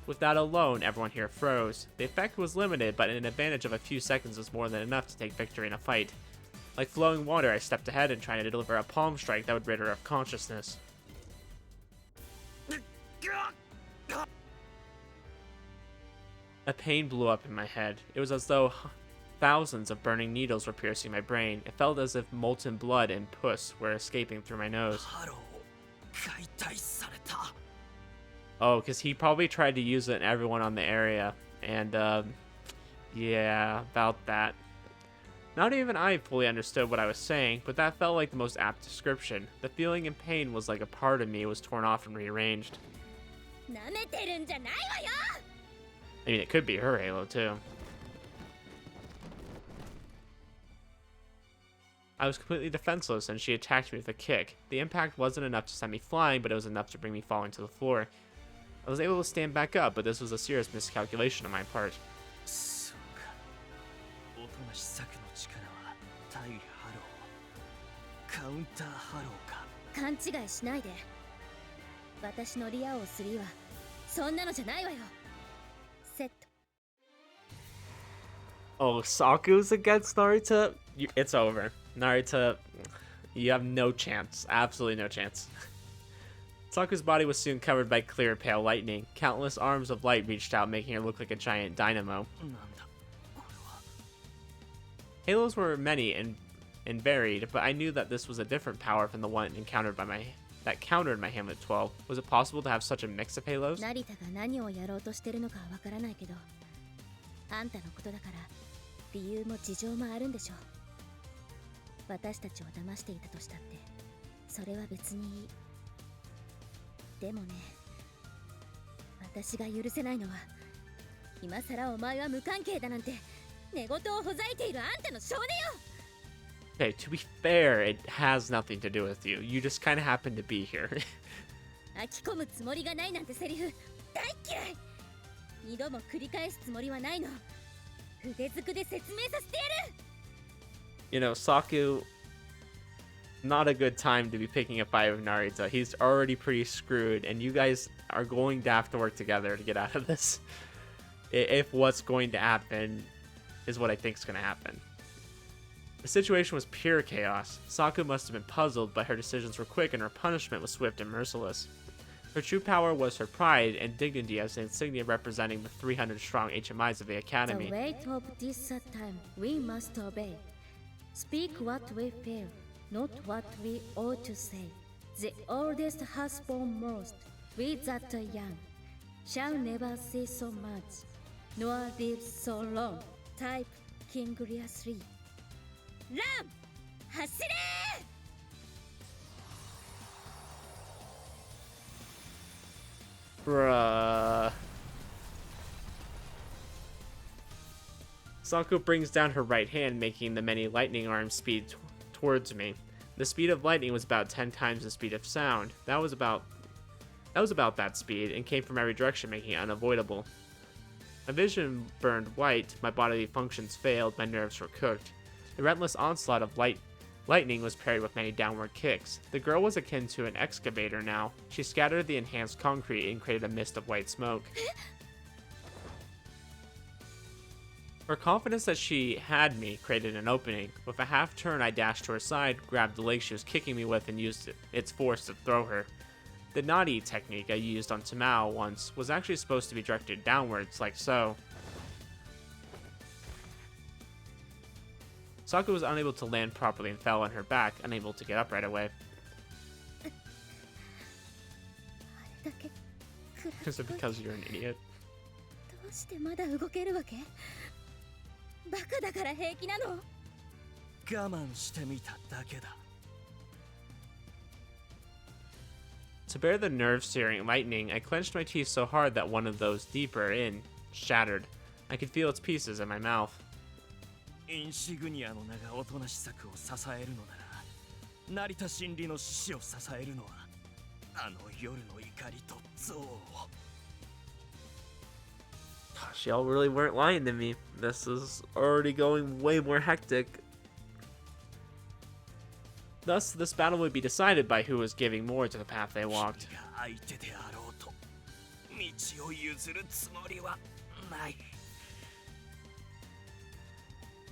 With that alone, everyone here froze. The effect was limited, but an advantage of a few seconds was more than enough to take victory in a fight. Like flowing water, I stepped ahead and tried to deliver a palm strike that would rid her of consciousness. A pain blew up in my head. It was as though thousands of burning needles were piercing my brain. It felt as if molten blood and pus were escaping through my nose. Oh, because he probably tried to use it on everyone on the area. And, yeah, about that. Not even I fully understood what I was saying, but that felt like the most apt description. The feeling and pain was like a part of me was torn off and rearranged. I mean, it could be her halo, too. I was completely defenseless, and she attacked me with a kick. The impact wasn't enough to send me flying, but it was enough to bring me falling to the floor. I was able to stand back up, but this was a serious miscalculation on my part. おとなしさくの力は対ハロー。カウンターハローか。勘違いしないで。私のリア王3はそんなのじゃないわよ。セット。 Oh, Saku's against Narita? It's over. Narita, You have no chance. Absolutely no chance. Saku's body was soon covered by clear, pale lightning. Countless arms of light reached out, making her look like a giant dynamo. なんだこれは。 Halos were many and varied, but I knew that this was a different power from the one encountered by that countered my Hamlet 12. Was it possible to have such a mix of halos? 成田が何をやろうとしてるのかはわからないけど、あんたのことだから理由も事情もあるんでしょう。私たちを騙していたとしたって、それは別にいい。でもね、私が許せないのは、今さらお前は無関係だなんて寝言をほざいているあんたの少年よ。 Okay, to be fair, it has nothing to do with you. You just kind of happen to be here. 飽き込むつもりがないなんてセリフ大嫌い。二度も繰り返すつもりはないの。筆づくで説明させてやる。 You know, Saku, not a good time to be picking a fight with Narita. He's already pretty screwed, and you guys are going to have to work together to get out of this. If what's going to happen is what I think is going to happen. The situation was pure chaos. Saku must have been puzzled, but her decisions were quick and her punishment was swift and merciless. Her true power was her pride and dignity as the insignia representing the 300-strong HMIs of the Academy. The weight of this time we must obey. Speak what we feel, not what we ought to say. The oldest has borne most, we that are young, shall never see so much, nor live so long. Type King Lear 3. ラン走れー Bruh. Saku brings down her right hand, making the many lightning arms speed towards me. The speed of lightning was about 10 times the speed of sound. That was about that speed and came from every direction, making it unavoidable. My vision burned white, my bodily functions failed, my nerves were cooked. The relentless onslaught of lightning was paired with many downward kicks. The girl was akin to an excavator now. She scattered the enhanced concrete and created a mist of white smoke. Her confidence that she had me created an opening. With a half turn, I dashed to her side, grabbed the leg she was kicking me with, and used its force to throw her. The naughty technique I used on Tamao once was actually supposed to be directed downwards, like so. Saku was unable to land properly and fell on her back, unable to get up right away. Is it because you're an idiot? どうしてまだ動けるわけ？バカだから平気なの？我慢してみただけだ。 To bear the nerve-searing lightning, I clenched my teeth so hard that one of those deeper in shattered. I could feel its pieces in my mouth. インシグニアの名がおとなし作を支えるのなら、成田真理の獅子を支えるのは、あの夜の怒りと憎悪を。 Gosh, y'all really weren't lying to me. This is already going way more hectic. Thus, this battle would be decided by who was giving more to the path they walked. 君が相手であろうと、道を譲るつもりはない。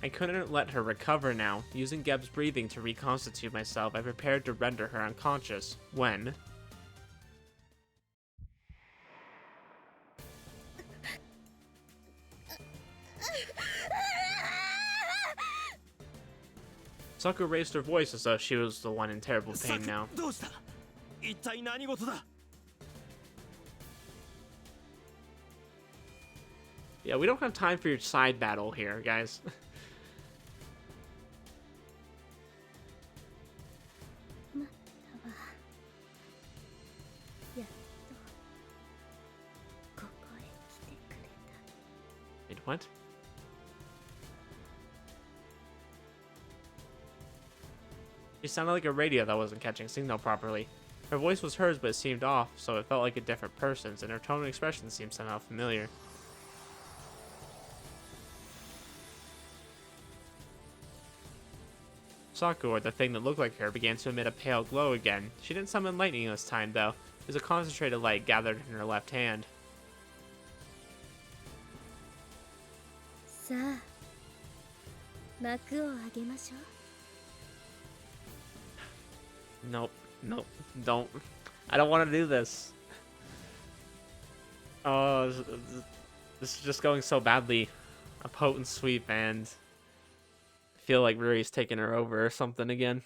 I couldn't let her recover now. Using Geb's breathing to reconstitute myself, I prepared to render her unconscious. When... Saku raised her voice as though she was the one in terrible pain now. どうした？一体何事だ？ Yeah, we don't have time for your side battle here, guys. 待ったわ。やっとここへ来てくれた。 Wait, what? She sounded like a radio that wasn't catching signal properly. Her voice was hers, but it seemed off, so it felt like a different person's, and her tone and expression seemed somehow familiar. Saku, or the thing that looked like her, began to emit a pale glow again. She didn't summon lightning this time, though. It was a concentrated light gathered in her left hand. さあ、幕を上げましょう。Nope. Nope. Don't. I don't want to do this. Oh, this is just going so badly. A potent sweep, and I feel like Ruri's taking her over or something again.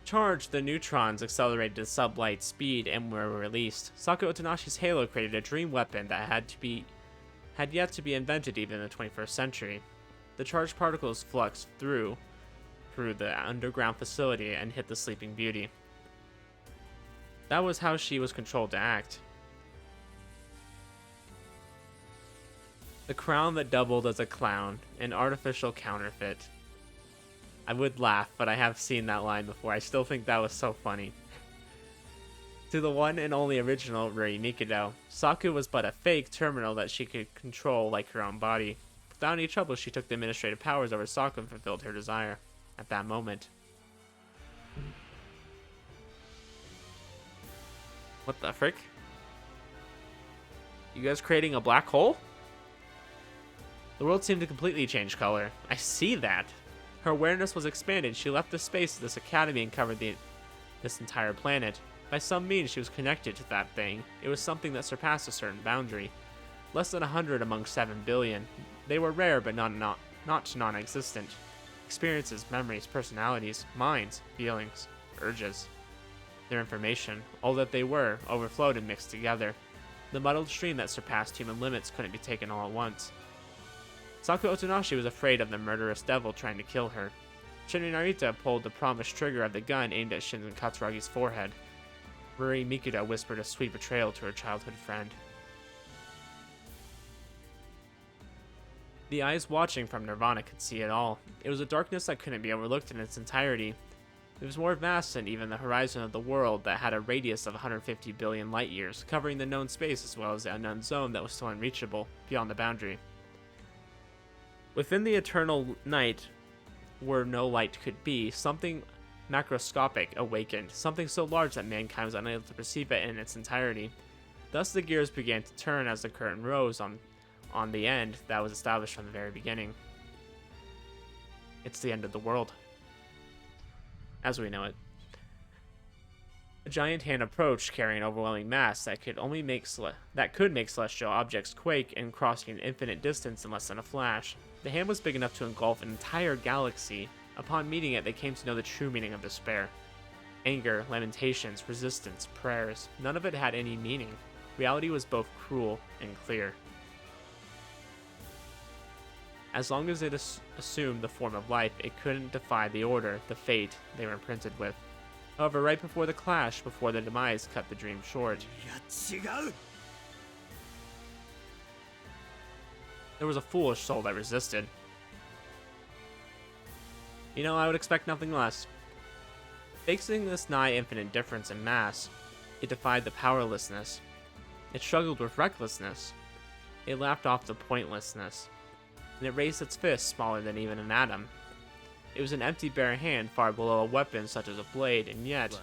Charged, the neutrons accelerated to sublight speed and were released. Saku Otonashi's halo created a dream weapon that had yet to be invented even in the 21st century. The charged particles fluxed through the underground facility and hit the Sleeping Beauty. That was how she was controlled to act. The crown that doubled as a clown, an artificial counterfeit. I would laugh, but I have seen that line before. I still think that was so funny. To the one and only original Ruri Mikado, Saku was but a fake terminal that she could control like her own body. Without any trouble, she took the administrative powers over Saku and fulfilled her desire. At that moment. What the frick? You guys creating a black hole? The world seemed to completely change color. I see that. Her awareness was expanded. She left the space of this academy and covered this entire planet. By some means, she was connected to that thing. It was something that surpassed a certain boundary. Less than 100 among 7 billion. They were rare, but not non-existent. Experiences, memories, personalities, minds, feelings, urges. Their information, all that they were, overflowed and mixed together. The muddled stream that surpassed human limits couldn't be taken all at once. Saku Otonashi was afraid of the murderous devil trying to kill her. Shinri Narita pulled the promised trigger of the gun aimed at Shinzen Katsuragi's forehead. Ruri Mikado whispered a sweet betrayal to her childhood friend. The eyes watching from Nirvana could see it all. It was a darkness that couldn't be overlooked in its entirety. It was more vast than even the horizon of the world that had a radius of 150 billion light years, covering the known space as well as the unknown zone that was still unreachable, beyond the boundary. Within the eternal night, where no light could be, something macroscopic awakened, something so large that mankind was unable to perceive it in its entirety. Thus the gears began to turn as the curtain rose on the end that was established from the very beginning. It's the end of the world, as we know it. A giant hand approached, carrying an overwhelming mass that could make celestial objects quake and crossing an infinite distance in less than a flash. The hand was big enough to engulf an entire galaxy. Upon meeting it, they came to know the true meaning of despair. Anger, lamentations, resistance, prayers, none of it had any meaning. Reality was both cruel and clear. As long as it assumed the form of life, it couldn't defy the order, the fate they were imprinted with. However, right before the clash, before the demise cut the dream short, there was a foolish soul that resisted. I would expect nothing less. Facing this nigh infinite difference in mass, it defied the powerlessness. It struggled with recklessness. It laughed off the pointlessness. And it raised its fist smaller than even an atom. It was an empty bare hand far below a weapon such as a blade, and yet...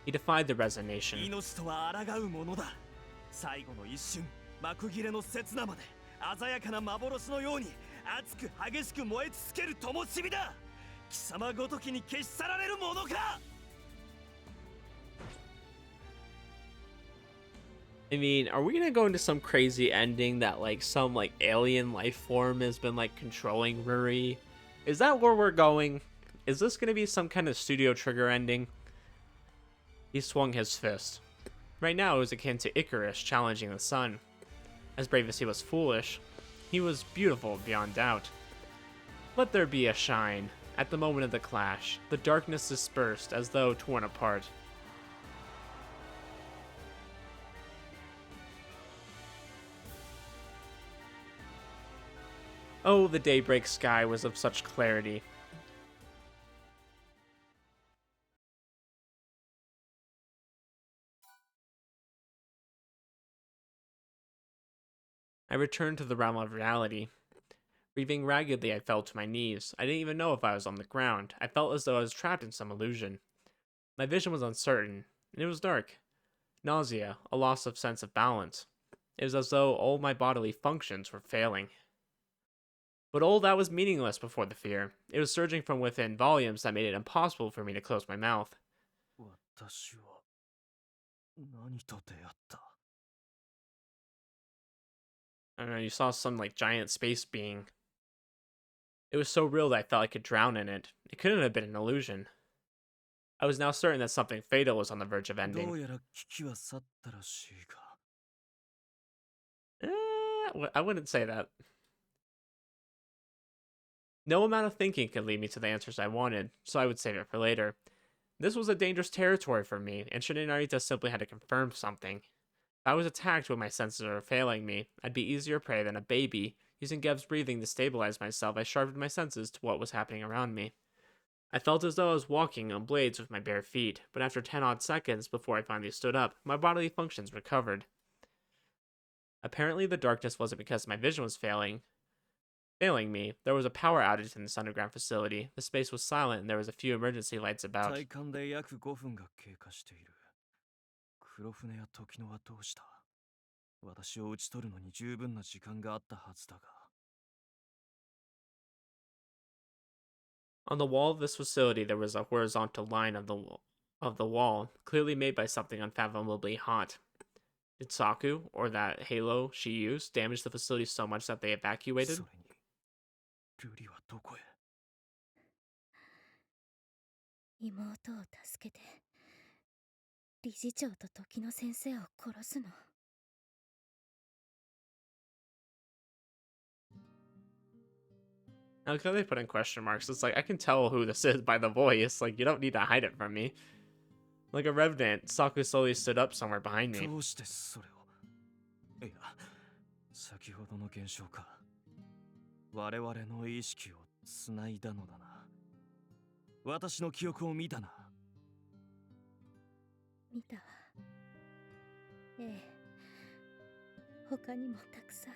He defied the resignation. I mean, are we gonna go into some crazy ending that some alien life form has been controlling Ruri? Is that where we're going? Is this gonna be some kind of Studio Trigger ending? He swung his fist. Right now it was akin to Icarus challenging the sun. As brave as he was foolish, he was beautiful beyond doubt. Let there be a shine. At the moment of the clash, the darkness dispersed as though torn apart. Oh, the daybreak sky was of such clarity. I returned to the realm of reality. Breathing raggedly, I fell to my knees. I didn't even know if I was on the ground. I felt as though I was trapped in some illusion. My vision was uncertain. and it was dark. Nausea, a loss of sense of balance. It was as though all my bodily functions were failing. But all that was meaningless before the fear. It was surging from within volumes that made it impossible for me to close my mouth. 私は何と出会った？ I don't know, you saw some like giant space being. It was so real that I felt I could drown in it. It couldn't have been an illusion. I was now certain that something fatal was on the verge of どう ending. やら危機は去ったらしいが。 I wouldn't say that. No amount of thinking could lead me to the answers I wanted, so I would save it for later. This was a dangerous territory for me, and Narita simply had to confirm something. If I was attacked when my senses were failing me, I'd be easier prey than a baby. Using Geb's breathing to stabilize myself, I sharpened my senses to what was happening around me. I felt as though I was walking on blades with my bare feet, but after 10 odd seconds before I finally stood up, my bodily functions recovered. Apparently the darkness wasn't because my vision was failing me. There was a power outage in this underground facility. The space was silent and there was a few emergency lights about. 体感で約5分が経過している。黒船や時のはどうした？私を討ち取るのに十分な時間があったはずだが。 On the wall of this facility there was a horizontal line of the wall, clearly made by something unfathomably hot. Did Saku, or that halo she used, damage the facility so much that they evacuated? それに、瑠璃はどこへ？妹を助けて理事長と時の先生を殺すの。Now, because they put in question marks, it's like, I can tell who this is by the voice. Like, you don't need to hide it from me. Like a revenant, Saku slowly stood up somewhere behind me. どうしてそれを？いや、先ほどの現象か。我々の意識をつないだのだな。私の記憶を見たな。見たわ。ええ。他にもたくさん。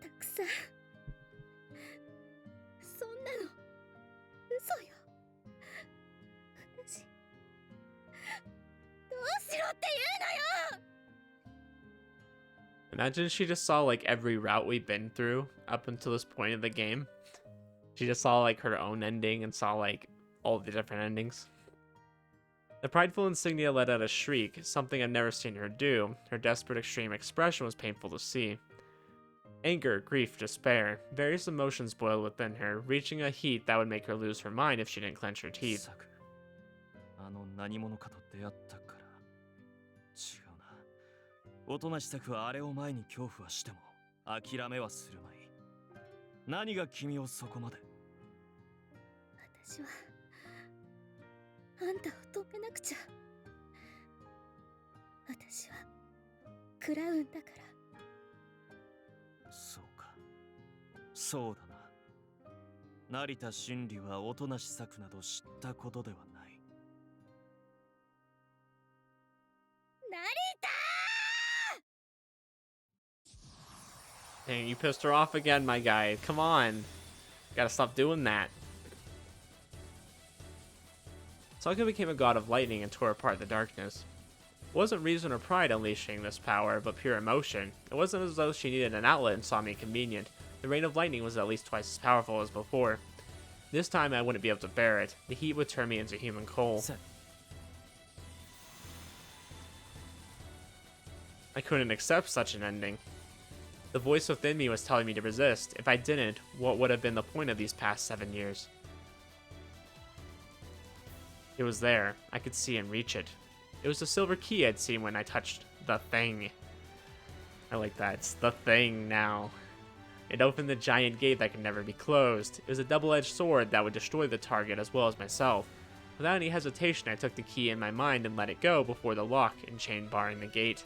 たくさん。そんなの嘘よ。私どうしろって言うのよ。 Imagine she just saw like every route we've been through up until this point of the game. She just saw like her own ending and saw like all the different endings. The prideful insignia let out a shriek, something I've never seen her do. Her desperate extreme expression was painful to see. Anger, grief, despair, various emotions boiled within her, reaching a heat that would make her lose her mind if she didn't clench her teeth. サク、あの何者かと出会ったから。違うな。おとなしさくはあれを前に恐怖はしても諦めはするまい。何が君をそこまで？私はあんたを止めなくちゃ。私はクラウンだから。そうか。そうだな。成田真理はおとなしさくなど知ったことではない。成田！ Dang, you pissed her off again, my guy. Come on. Gotta stop doing that. Saku became a god of lightning and tore apart the darkness. It wasn't reason or pride unleashing this power, but pure emotion. It wasn't as though she needed an outlet and saw me convenient. The rain of lightning was at least twice as powerful as before. This time I wouldn't be able to bear it. The heat would turn me into human coal. I couldn't accept such an ending. The voice within me was telling me to resist. If I didn't, what would have been the point of these past 7 years? It was there. I could see and reach it. It was the silver key I'd seen when I touched the thing. I like that. It's the thing now. It opened the giant gate that could never be closed. It was a double-edged sword that would destroy the target as well as myself. Without any hesitation, I took the key in my mind and let it go before the lock and chain barring the gate.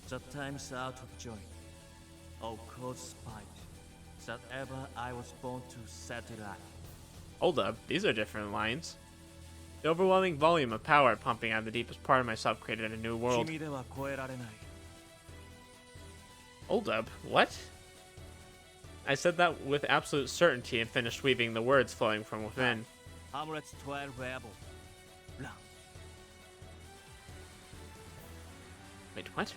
The time's out of joy. Oh, cold spite, that ever I was born to set it right. Hold up, these are different lines. The overwhelming volume of power pumping out of the deepest part of myself created a new world. 君では超えられない。 Hold up, what? I said that with absolute certainty and finished weaving the words flowing from within. Hamlet's 12 rebel. ラン。 Wait, what?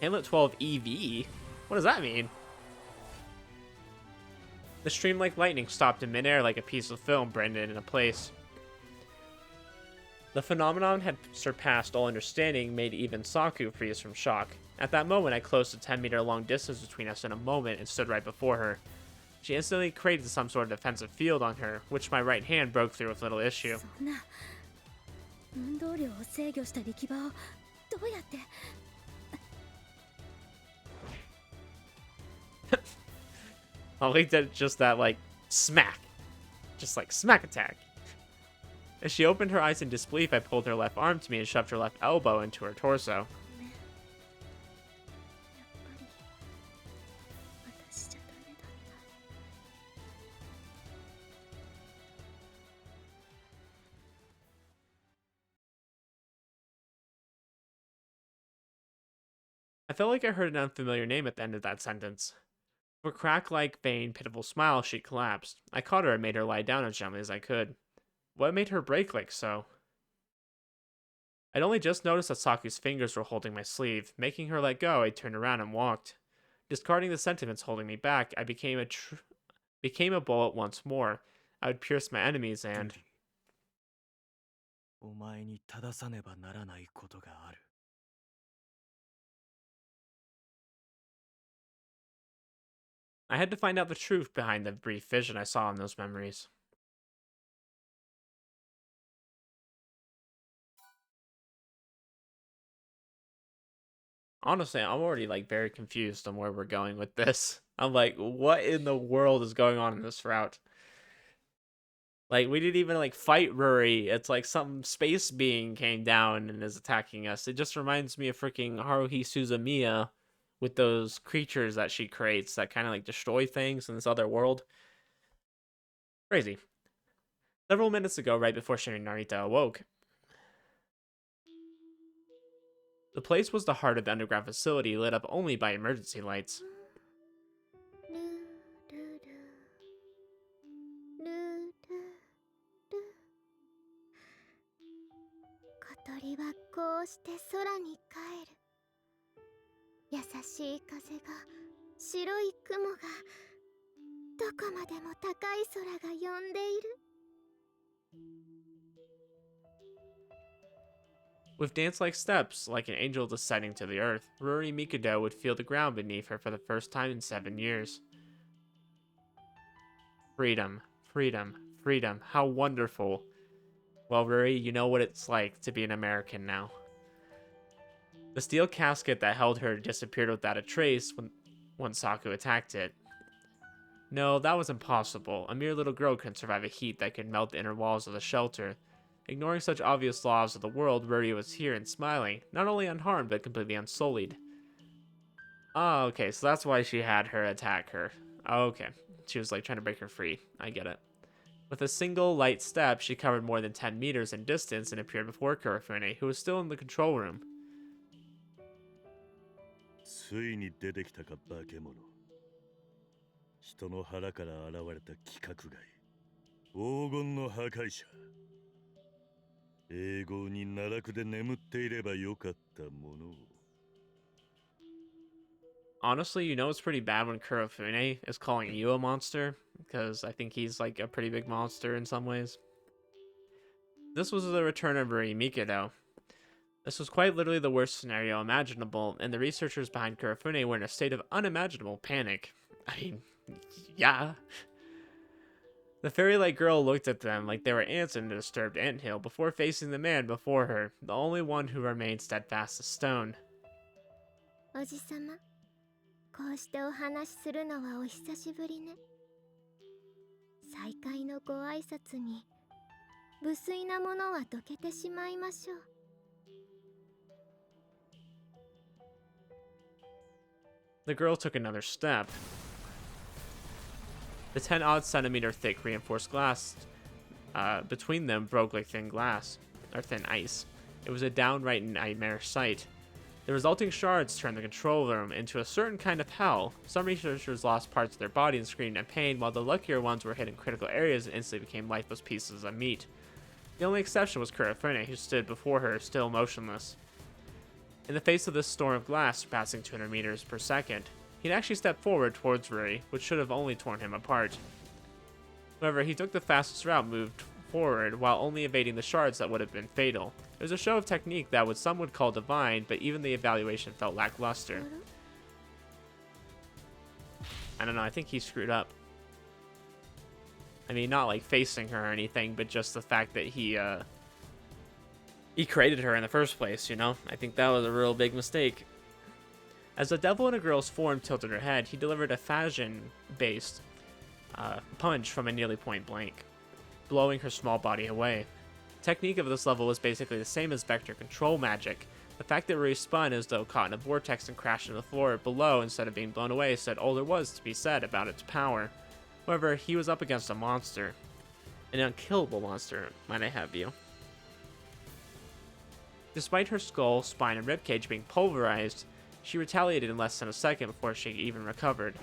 Hamlet 12 EV? What does that mean? The stream like lightning stopped in midair like a piece of film branded in a place. The phenomenon had surpassed all understanding, made even Saku freeze from shock. At that moment, I closed the 10-meter long distance between us in a moment and stood right before her. She instantly created some sort of defensive field on her, which my right hand broke through with little issue. そんな運動量を制御した力場をどうやって。 I'll leave that just that, like, smack. Just like, smack attack. As she opened her eyes in disbelief, I pulled her left arm to me and shoved her left elbow into her torso. ごめんやっぱり私じゃダメだった。 I felt like I heard an unfamiliar name at the end of that sentence. With a crack-like, vain, pitiful smile, she collapsed. I caught her and made her lie down as gently as I could. What made her break like so? I'd only just noticed that Saku's fingers were holding my sleeve. Making her let go, I turned around and walked. Discarding the sentiments holding me back, I became a bullet once more. I would pierce my enemies and... お前に正さねばならないことがある。 I had to find out the truth behind the brief vision I saw in those memories. Honestly, I'm already like very confused on where we're going with this. I'm like, what in the world is going on in this route? Like, we didn't even like fight Ruri. It's like some space being came down and is attacking us. It just reminds me of freaking Haruhi Suzumiya with those creatures that she creates that kind of like destroy things in this other world. Crazy. Several minutes ago, right before she and Narita awoke, the place was the heart of the underground facility, lit up only by emergency lights. ルルルルルル小鳥はこうして空に帰る。優しい風が白い雲がどこまでも高い空が呼んでいる。 With dance-like steps, like an angel descending to the earth, Ruri Mikado would feel the ground beneath her for the first time in 7 years. Freedom, freedom, freedom, how wonderful. Well, Ruri, you know what it's like to be an American now. The steel casket that held her disappeared without a trace when Saku attacked it. No, that was impossible. A mere little girl couldn't survive a heat that could melt the inner walls of the shelter. Ignoring such obvious laws of the world, Ruri was here and smiling, not only unharmed but completely unsullied. Oh, okay, so that's why she had her attack her. Oh, okay, she was like trying to break her free. I get it. With a single light step, she covered more than 10 meters in distance and appeared before Kurofune, who was still in the control room. ついに出てきたか化け物。人の腹から現れた規格外。黄金の破壊者。永劫に奈落で眠っていればよかったものを。 Honestly, you know it's pretty bad when Kurofune is calling you a monster, because I think he's like a pretty big monster in some ways. This was the return of Ruri Mikado. This was quite literally the worst scenario imaginable, and the researchers behind Kurofune were in a state of unimaginable panic. I mean, yeah. The fairy-like girl looked at them like they were ants in a disturbed anthill before facing the man before her, the only one who remained steadfast as stone. おじさま、こうしてお話しするのはお久しぶりね。再会のご挨拶に無粋なものはどけてしまいましょう。 The girl took another step. The 10-odd centimeter thick reinforced glass between them broke like thin glass, or thin ice. It was a downright nightmare sight. The resulting shards turned the control room into a certain kind of hell. Some researchers lost parts of their body and screamed in pain, while the luckier ones were hit in critical areas and instantly became lifeless pieces of meat. The only exception was Kurofune, who stood before her, still motionless. In the face of this storm of glass surpassing 200 meters per second, he'd actually stepped forward towards Ruri, which should have only torn him apart. However, he took the fastest route, moved forward, while only evading the shards that would have been fatal. It was a show of technique that some would call divine, but even the evaluation felt lackluster. I don't know, I think he screwed up. I mean, not like facing her or anything, but just the fact that he created her in the first place, you know? I think that was a real big mistake. As the devil in a girl's form tilted her head, he delivered a Phasian-based punch from a nearly point blank, blowing her small body away. Technique of this level was basically the same as vector control magic. The fact that Rui spun as though caught in a vortex and crashed into the floor below instead of being blown away said all there was to be said about its power. However, he was up against a monster. An unkillable monster, might I have you. Despite her skull, spine, and ribcage being pulverized, she retaliated in less than a second before she even recovered.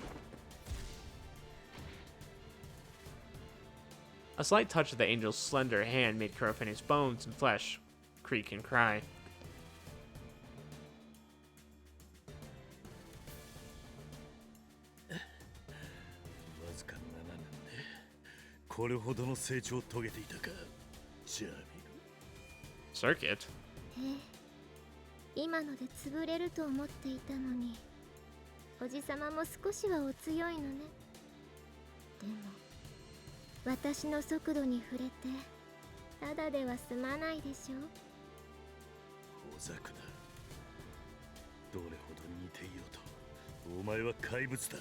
A slight touch of the angel's slender hand made Kurofune's bones and flesh creak and cry. これほどの成長を遂げていたか、ジャーミル。Circuit? 今ので潰れると思っていたのに、おじさまも少しはお強いのね。でも私の速度に触れてただでは済まないでしょ。小ザクだ。どれほど似ていようと、お前は怪物だ。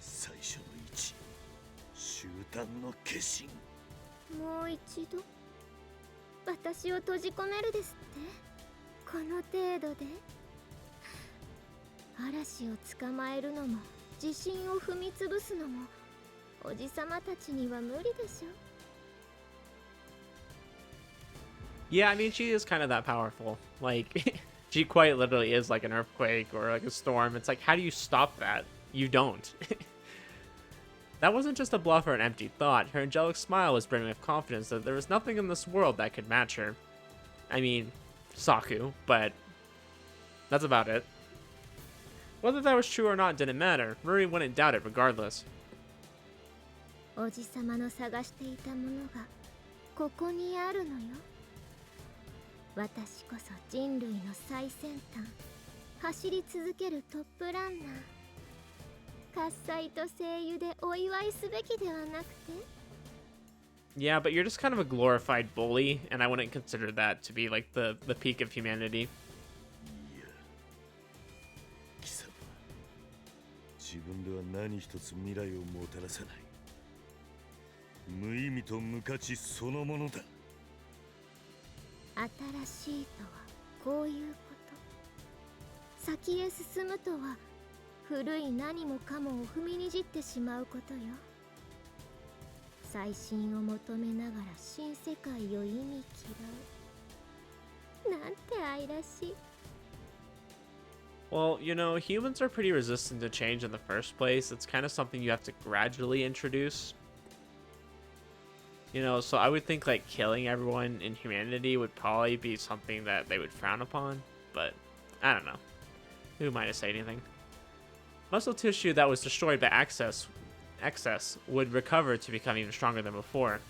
最初の一、集団の化身。もう一度私を閉じ込めるですってこの程度で。嵐を捕まえるのも地震を踏み潰すのもおじさまたちには無理でしょ。 Yeah, I mean, she is kind of that powerful. Like, she quite literally is like an earthquake or like a storm. It's like, how do you stop that? You don't. That wasn't just a bluff or an empty thought. Her angelic smile was brimming with confidence that there was nothing in this world that could match her. I mean, Saku, but that's about it. Whether that was true or not didn't matter. Ruri wouldn't doubt it regardless. おじさまの探していたものがここにあるのよ。私こそ人類の最先端、走り続けるトップランナー。喝采と声優でお祝いすべきではなくて。 Yeah, but you're just kind of a glorified bully, and I wouldn't consider that to be like the peak of humanity. いや、貴様、自分では何一つ未来をもたらさない。無意味と無価値そのものだ。新しいとはこういうこと。先へ進むとは古い何もかもを踏みにじってしまうことよ。最新を求めながら新世界を意味嫌う。なんて愛らしい。 Well, you know, humans are pretty resistant to change in the first place. It's kind of something you have to gradually introduce. You know, so I would think like killing everyone in humanity would probably be something that they would frown upon, but I don't know. Who am I to say anything? Muscle tissue that was destroyed by excess would recover to become even stronger than before.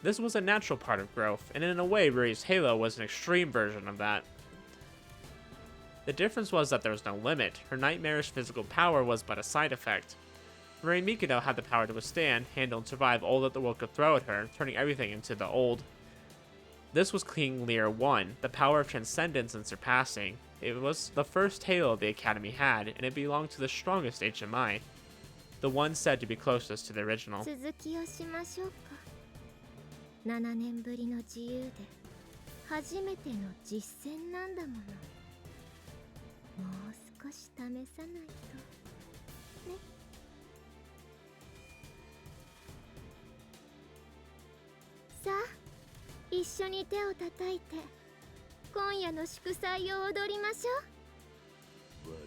This was a natural part of growth, and in a way, Ruri's halo was an extreme version of that. The difference was that there was no limit. Her nightmarish physical power was but a side effect. Ruri Mikado had the power to withstand, handle, and survive all that the world could throw at her, turning everything into the old. This was King Lear 1, the power of transcendence and surpassing. It was the first halo the Academy had, and it belonged to the strongest HMI. The one said to be closest to the original. 続きをしましょうか。7年ぶりの自由で初めての実践なんだもの。もう少し試さないとね。さあ、一緒に手を叩いて今夜の祝祭を踊りましょう。我ら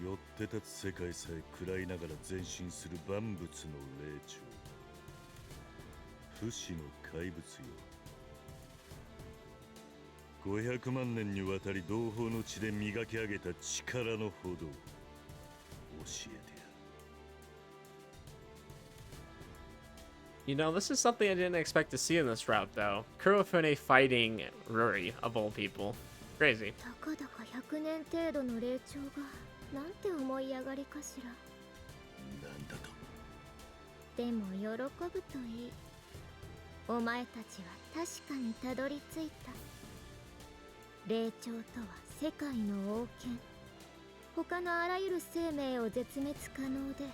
は寄って立つ世界さえ喰らいながら前進する万物の霊長。不死の怪物よ。500万年にわたり同胞の血で磨き上げた力のほどを教えてやる。You know, this is something I didn't expect to see in this route, though. Kurofune fighting Ruri, of all people. Crazy. たかだか100年程度の霊長がなんて思い上がりかしら。なんだと。でも喜ぶといい。お前たちは確かにたどり着いた。霊長とは世界の王権。他のあらゆる生命を絶滅可能で、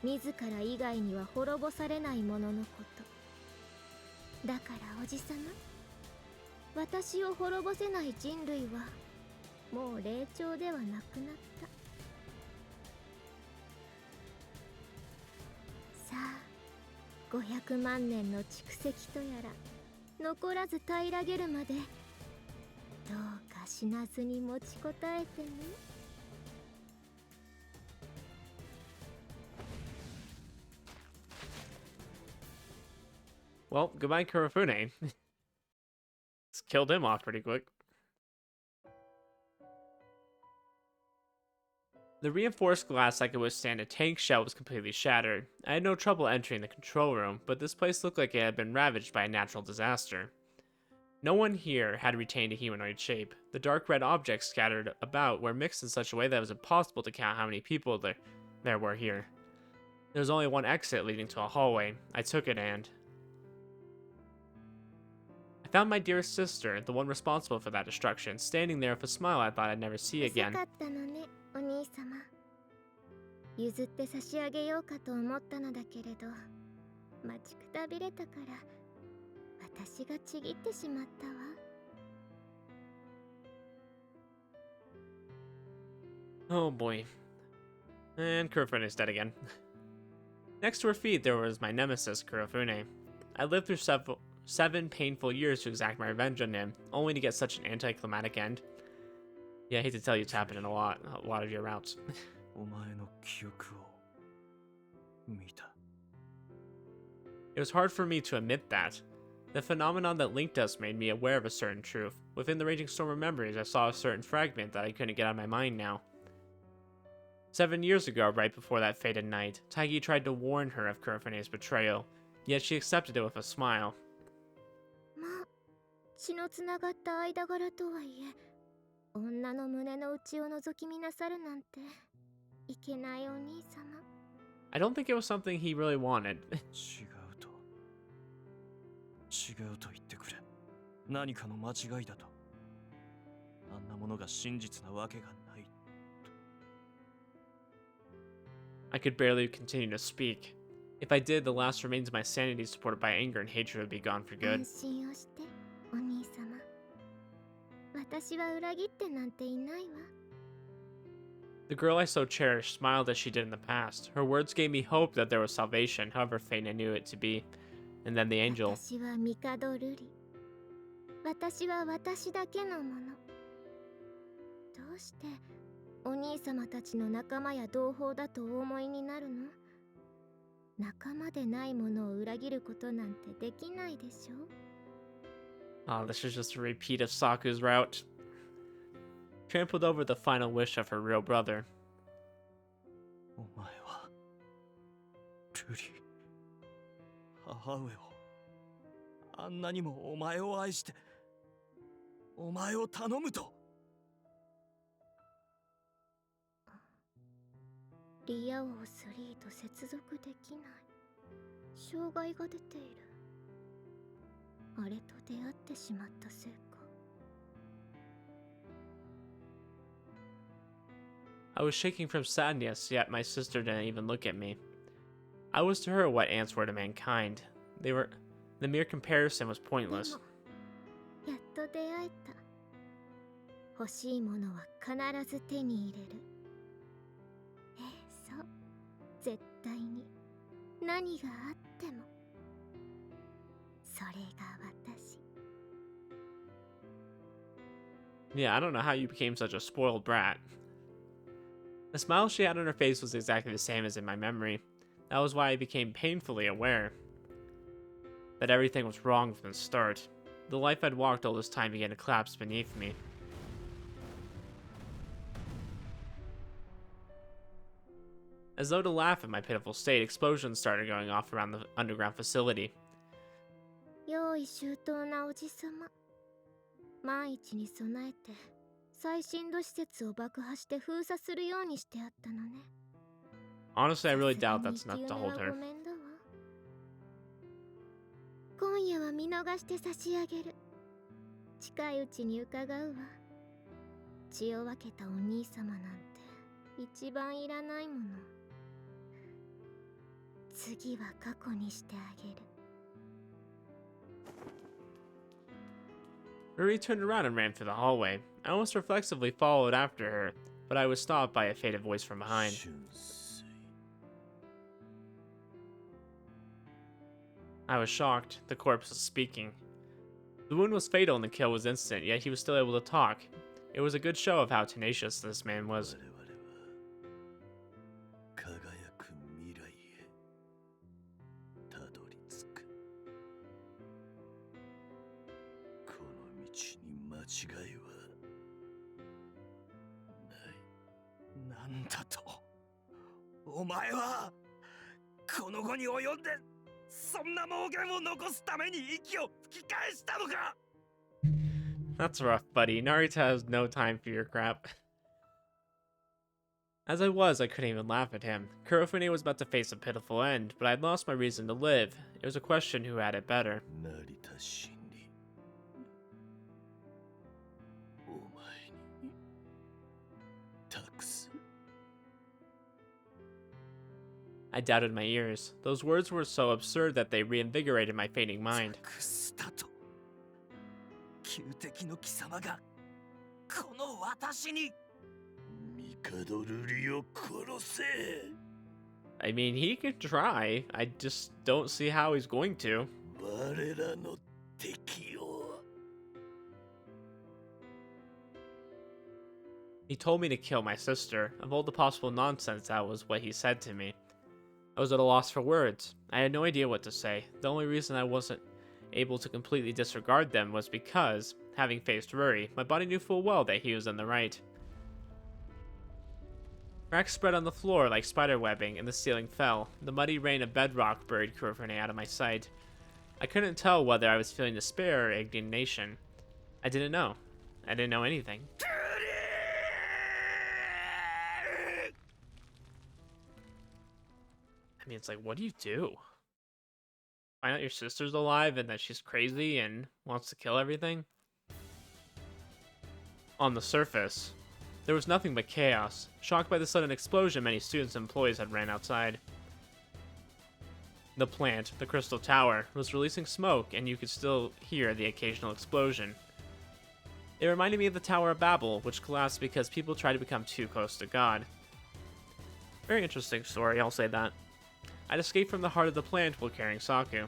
自ら以外には滅ぼされないもののこと。だからおじさま、私を滅ぼせない人類はもう霊長ではなくなった。さあ、500万年の蓄積とやら残らず平らげるまで、どうか死なずに持ちこたえてね。Well, goodbye, Kurofune. Killed him off pretty quick. The reinforced glass that could withstand a tank shell was completely shattered. I had no trouble entering the control room, but this place looked like it had been ravaged by a natural disaster. No one here had retained a humanoid shape. The dark red objects scattered about were mixed in such a way that it was impossible to count how many people there were here. There was only one exit leading to a hallway. I took it and... I found my dearest sister, the one responsible for that destruction, standing there with a smile I thought I'd never see again. 遅かったのね、お兄様。譲って差し上げようかと思ったのだけれど、待ちくたびれたから私がちぎってしまったわ。Oh boy. And Kurofune is dead again. Next to her feet, there was my nemesis, Kurofune. I lived through seven painful years to exact my revenge on him, only to get such an anticlimactic end. Yeah, I hate to tell you, it's happened in a lot of your routes. お前の記憶を見た。 It was hard for me to admit that. The phenomenon that linked us made me aware of a certain truth. Within the raging storm of memories, I saw a certain fragment that I couldn't get out of my mind now. 7 years ago, right before that fated night, Taigi tried to warn her of Kurofune's betrayal, yet she accepted it with a smile. まあ、血のつながった間柄とはいえ、女の胸の内を覗き見なさるなんていけないお兄様。I don't think it was something he really wanted. 違うと言ってくれ。何かの間違いだと。あんなものが真実なわけがない。 I could barely continue to speak. If I did, the last remains of my sanity supported by anger and hatred would be gone for good. 安心をして、お兄様。私は裏切ってなんていないわ。 The girl I so cherished smiled as she did in the past. Her words gave me hope that there was salvation, however faint I knew it to be. And then the angel. 私は帝瑠璃。私は私だけのもの。どうしてお兄様たちの仲間や同胞だとお思いになるの？仲間でないものを裏切ることなんてできないでしょ？ Oh, this is just a repeat of Saku's route. Trampled over the final wish of her real brother. お前は瑠璃、母上をあんなにもお前を愛してお前を頼むと。リア王3と接続できない。障害が出ている。あれと出会ってしまったせいか。I was shaking from sadness, yet my sister didn't even look at me. I was to her what ants were to mankind. The mere comparison was pointless. でもやっと出会えた。欲しいものは必ず手に入れる。そう、絶対に何があっても。それが私。 Yeah, I don't know how you became such a spoiled brat. The smile she had on her face was exactly the same as in my memory. That was why I became painfully aware that but everything was wrong from the start. The life I'd walked all this time began to collapse beneath me. As though to laugh at my pitiful state, explosions started going off around the underground facility. 用意周到なおじさま。万一に備えて最新度施設を爆破して封鎖するようにしてあったのね。 Honestly, I really doubt that's enough to hold ご her. めんだわ。今夜は見逃して差し上げる。近いうちに伺うわ。血を分けたお兄様なんて一番いらないもの。次は過去にしてあげる。 Ruri turned around and ran through the hallway. I almost reflexively followed after her, but I was stopped by a faded voice from behind. I was shocked. The corpse was speaking. The wound was fatal and the kill was instant, yet he was still able to talk. It was a good show of how tenacious this man was. 輝く未来へたどり着く。この道に間違いはない。なんだと。お前はこの後に及んでそんな妄言を残すために息を吹き返したのか。 That's rough, buddy. Narita has no time for your crap. As I couldn't even laugh at him. Kurofune was about to face a pitiful end, but I had lost my reason to live. It was a question who had it better. 成田真理。お前に託す。 I doubted my ears. Those words were so absurd that they reinvigorated my fading mind. 託したと。旧敵の貴様がこの私に。帝ルリを殺せ。 I mean, he could try. I just don't see how he's going to. 我らの敵を。 He told me to kill my sister. Of all the possible nonsense, that was what he said to me. I was at a loss for words. I had no idea what to say. The only reason I wasn't able to completely disregard them was because, having faced Ruri, my body knew full well that he was in the right. Cracks spread on the floor like spider webbing, and the ceiling fell. The muddy rain of bedrock buried Kurofune out of my sight. I couldn't tell whether I was feeling despair or indignation. I didn't know. I didn't know anything. I mean, it's like, what do you do? Find out your sister's alive and that she's crazy and wants to kill everything? On the surface, there was nothing but chaos. Shocked by the sudden explosion, many students and employees had ran outside. The plant, the Crystal Tower, was releasing smoke, and you could still hear the occasional explosion. It reminded me of the Tower of Babel, which collapsed because people tried to become too close to God. Very interesting story, I'll say that. I'd escaped from the heart of the plant while carrying Saku.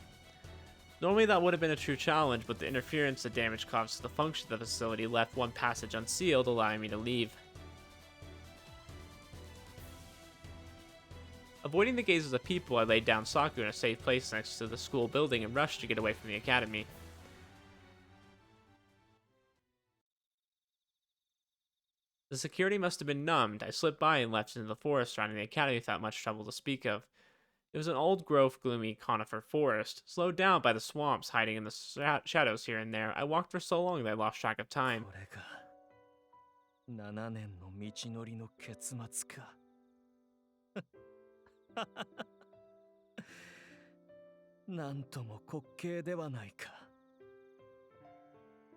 Normally that would have been a true challenge, but the interference and damage caused to the function of the facility left one passage unsealed, allowing me to leave. Avoiding the gazes of people, I laid down Saku in a safe place next to the school building and rushed to get away from the academy. The security must have been numbed. I slipped by and left into the forest surrounding the academy without much trouble to speak of. It was an old growth, gloomy conifer forest, slowed down by the swamps hiding in the shadows here and there. I walked for so long that I lost track of time. これが7年の道のりの結末か。なんとも滑稽ではないか。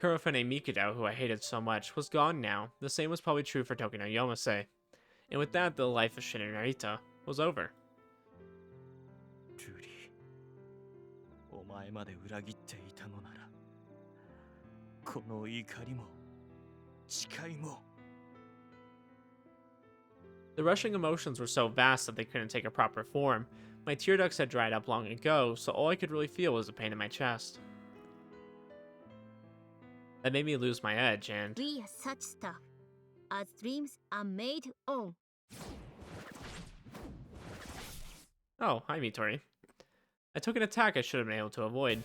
Kurofune Mikado, who I hated so much, was gone now. The same was probably true for Tokino Yomase. And with that, the life of Shin Narita was over. ルリ、お前まで裏切っていたのなら、この怒りも誓いも。 The rushing emotions were so vast that they couldn't take a proper form. My tear ducts had dried up long ago, so all I could really feel was the pain in my chest. That made me lose my edge, and We are such stuff as dreams are made on. oh, hi Mitori. I took an attack I should have been able to avoid.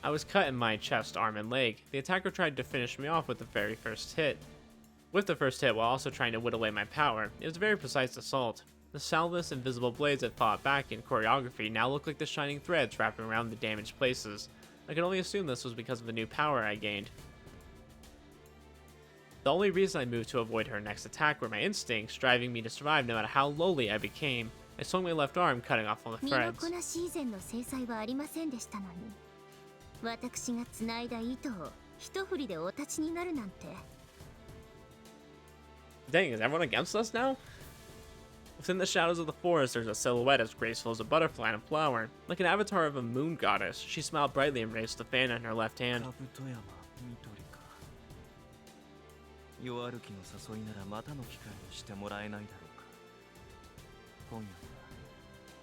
I was cut in my chest, arm, and leg. The attacker tried to finish me off with the very first hit. With the first hit, while also trying to whittle away my power. It was a very precise assault. The soundless, invisible blades that fought back in choreography now look like the shining threads wrapping around the damaged places. I could only assume this was because of the new power I gained. The only reason I moved to avoid her next attack were my instincts, driving me to survive no matter how lowly I became. I swung my left arm, cutting off all the 身の threads. こなし以前の制裁はありませんでしたのに、私が繋いだ糸を一振りでお立ちになるなんて。 Dang, is everyone against us now? Within the shadows of the forest, there's a silhouette as graceful as a butterfly and a flower. Like an avatar of a moon goddess, she smiled brightly and raised the fan in her left hand. カブトヤマミトリか。夜歩きの誘いならまたの機会にしてもらえないだろうか。今夜は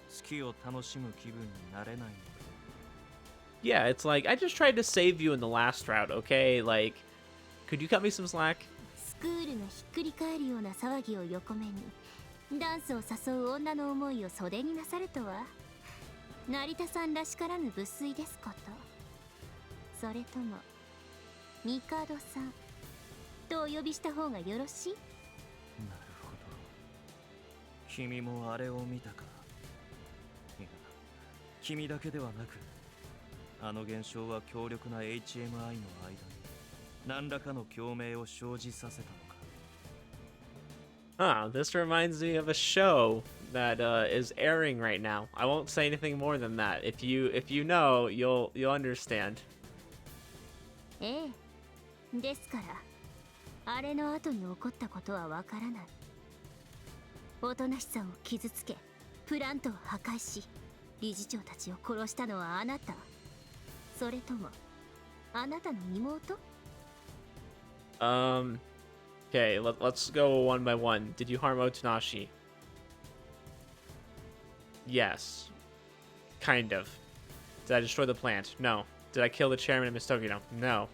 月を楽しむ気分になれないのか。 Yeah, it's like, I just tried to save you in the last route, okay? Like, could you cut me some slack? スクールがひっくり返るような騒ぎを横目に、ダンスを誘う女の思いを袖になさるとは、成田さんらしからぬ無粋ですこと。それとも帝さんとお呼びした方がよろしい？なるほど。君もあれを見たか。いや、君だけではなく、あの現象は強力な HMI の間に何らかの共鳴を生じさせたのか。Ah, this reminds me of a show that is airing right now. I won't say anything more than that. If you know, you'll understand. ええ。ですから、あれの後に起こったことはわからない。おとなしさを傷つけ、プラントを破壊し、理事長たちを殺したのはあなた。それとも、あなたの妹？ Okay, let's go one by one. Did you harm Otonashi? Yes. Kind of. Did I destroy the plant? No. Did I kill the chairman of Miss Tokyo? No.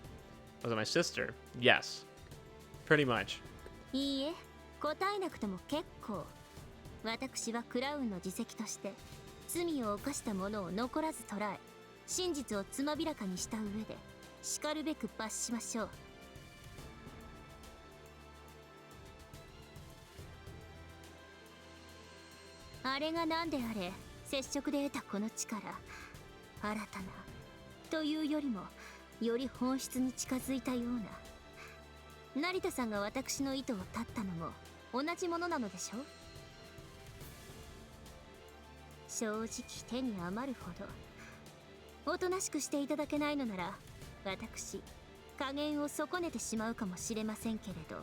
Was it my sister? Yes. Pretty much. いいえ、答えなくても結構。私はクラウンの自責として罪を犯した者を残らず捕らえ、真実をつまびらかにした上で叱るべく罰しましょう。あれが何であれ、接触で得たこの力、新たなというよりもより本質に近づいたような。成田さんが私の意図を断ったのも同じものなのでしょう。正直手に余るほどおとなしくしていただけないのなら、私加減を損ねてしまうかもしれませんけれど、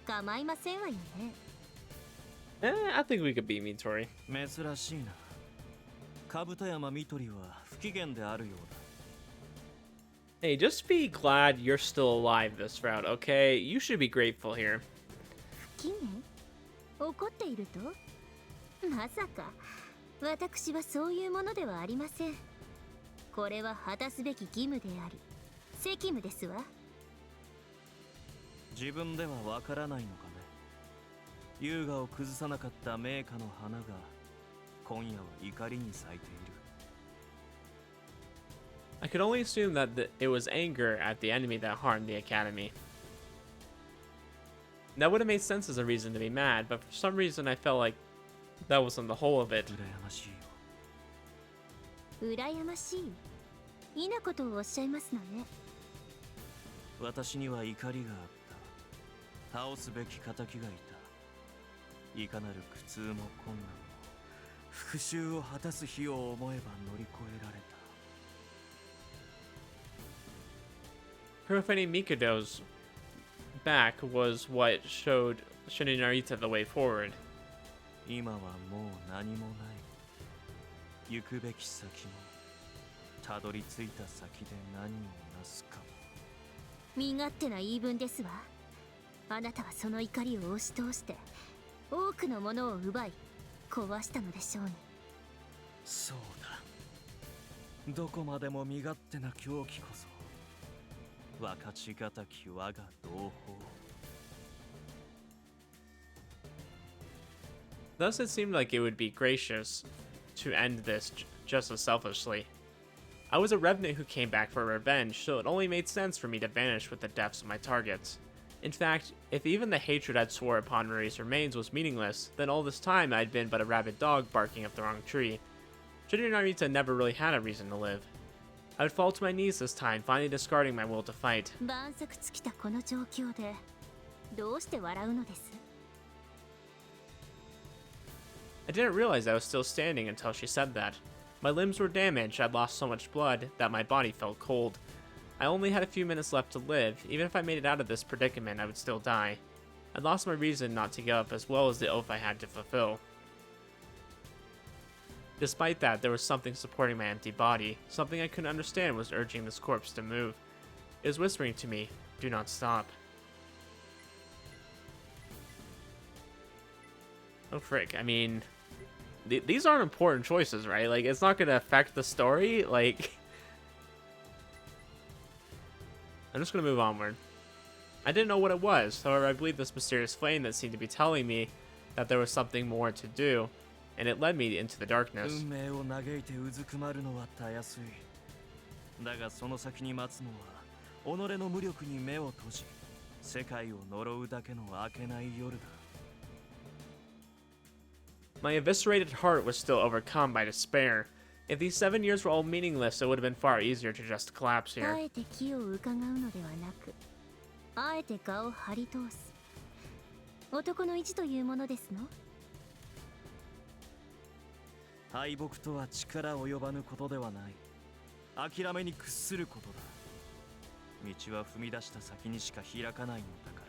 構いませんわよね。I think we could beat me, Tori. 珍しいな。カブトヤマミトリは不機嫌であるようだ。Hey, just be glad you're still alive this route, okay? You should be grateful here. 不機嫌？怒っていると？まさか私はそういうものではありません。これは果たすべき義務であり責務ですわ。自分ではわからないのかね。優雅を崩さなかった名家の花が今夜は怒りに咲いている。 I could only assume that it was anger at the enemy that harmed the academy. That would have made sense as a reason to be mad, but for some reason I felt like that wasn't the whole of it. 羨ましいよ。羨ましい。いなことをおっしゃいますのね。私には怒りがあった。倒すべき仇がいた。いかなる苦痛も困難も復讐を果たす日を思えば乗り越えられた。 Profaning Mikado's back was what showed Shin and Narita the way forward. 今はもう何もない。行くべき先もたどり着いた先で何をなすかも。身勝手な言い分ですわ。あなたはその怒りを押し通して多くのものを奪い壊したのでしょうね。そうだ。どこまでも身勝手な狂気こそ分かちがたき我が同胞。 Thus, it seemed like it would be gracious to end this just as selfishly. I was a revenant who came back for revenge, so it only made sense for me to vanish with the deaths of my targets. In fact, if even the hatred I'd swore upon Marie's remains was meaningless, then all this time I'd been but a rabid dog barking up the wrong tree. Junior Narita never really had a reason to live. I would fall to my knees this time, finally discarding my will to fight. 万足尽きたこの状況でどうして笑うのです？ I didn't realize I was still standing until she said that. My limbs were damaged, I'd lost so much blood that my body felt cold. I only had a few minutes left to live. Even if I made it out of this predicament, I would still die. I'd lost my reason not to give up as well as the oath I had to fulfill. Despite that, there was something supporting my empty body. Something I couldn't understand was urging this corpse to move. It was whispering to me, "Do not stop." Oh frick, I mean, these aren't important choices, right? Like, it's not gonna affect the story, like... I'm just gonna move onward. I didn't know what it was, however I believed this mysterious flame that seemed to be telling me that there was something more to do, and it led me into the darkness. 運命を嘆いてうずくまるのはたやすい。だがその先に待つのは己の無力に目を閉じ世界を呪うだけの明けない夜だ。 My eviscerated heart was still overcome by despair. If these 7 years were all meaningless, it would have been far easier to just collapse あ here. えて気を伺うのではなく、あえて我を張り通す男の意地というものですの。敗北とは力及ばぬことではない。諦めに屈することだ。道は踏み出した先にしか開かないのだか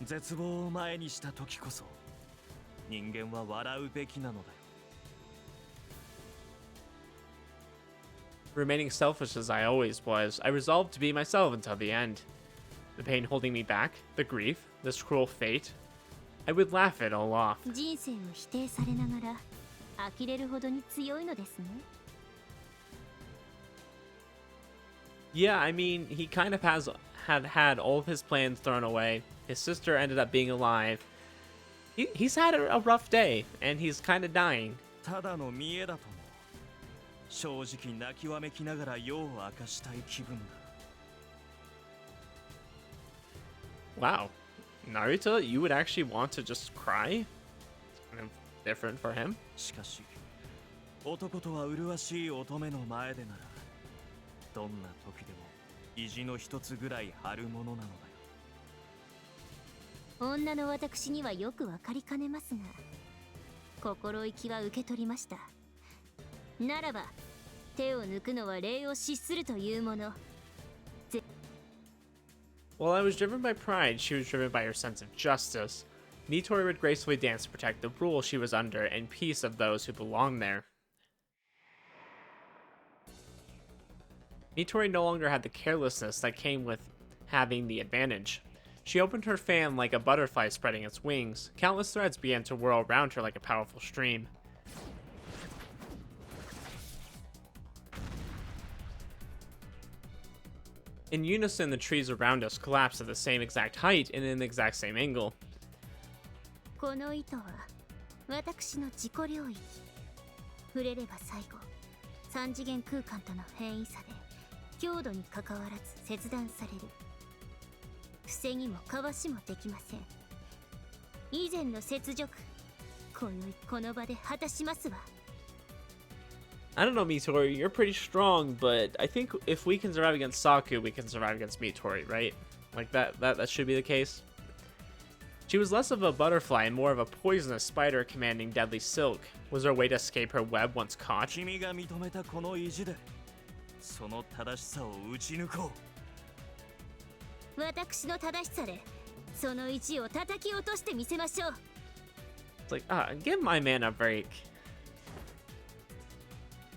ら。絶望を前にした時こそ人間は笑うべきなのだよ。 Remaining selfish as I always was, I resolved to be myself until the end. The pain holding me back, the grief, this cruel fate, I would laugh it all off. 人生を否定されながら呆れるほどに強いのですね。 Yeah, I mean, he kind of had all of his plans thrown away. His sister ended up being alive. He's had a rough day, and he's kind of dying. ただの見栄だとも。正直泣きわめきながら夜を明かしたい気分だ。 Wow. Narita, you would actually want to just cry? It's kind of different for him. しかし、男とは麗しい乙女の前でなら、どんな時でも意地の一つぐらい張るものなのだよ。 女の私にはよくわかりかねますが、心意気は受け取りました。ならば、手を抜くのは礼を失するというもの。 While I was driven by pride, she was driven by her sense of justice. Nitori would gracefully dance to protect the rule she was under and peace of those who belonged there. Nitori no longer had the carelessness that came with having the advantage. She opened her fan like a butterfly spreading its wings. Countless threads began to whirl around her like a powerful stream. In unison, the trees around us collapsed at the same exact height and in the exact same angle. この糸は私の自己領域。触れれば最後、三次元空間との変異差で強度に関わらず切断される。防ぎもかわしもできません。以前の雪辱、今宵この場で果たしますわ。 I don't know, Mitori, you're pretty strong, but I think if we can survive against Saku, we can survive against Mitori, right? Like that should be the case. She was less of a butterfly and more of a poisonous spider commanding deadly silk. Was there a way to escape her web once caught? 君が認めたこの意地で、その正しさを打ち抜こう。私の正しさで、その意地を叩き落としてみせましょう。 It's like, give my man a break.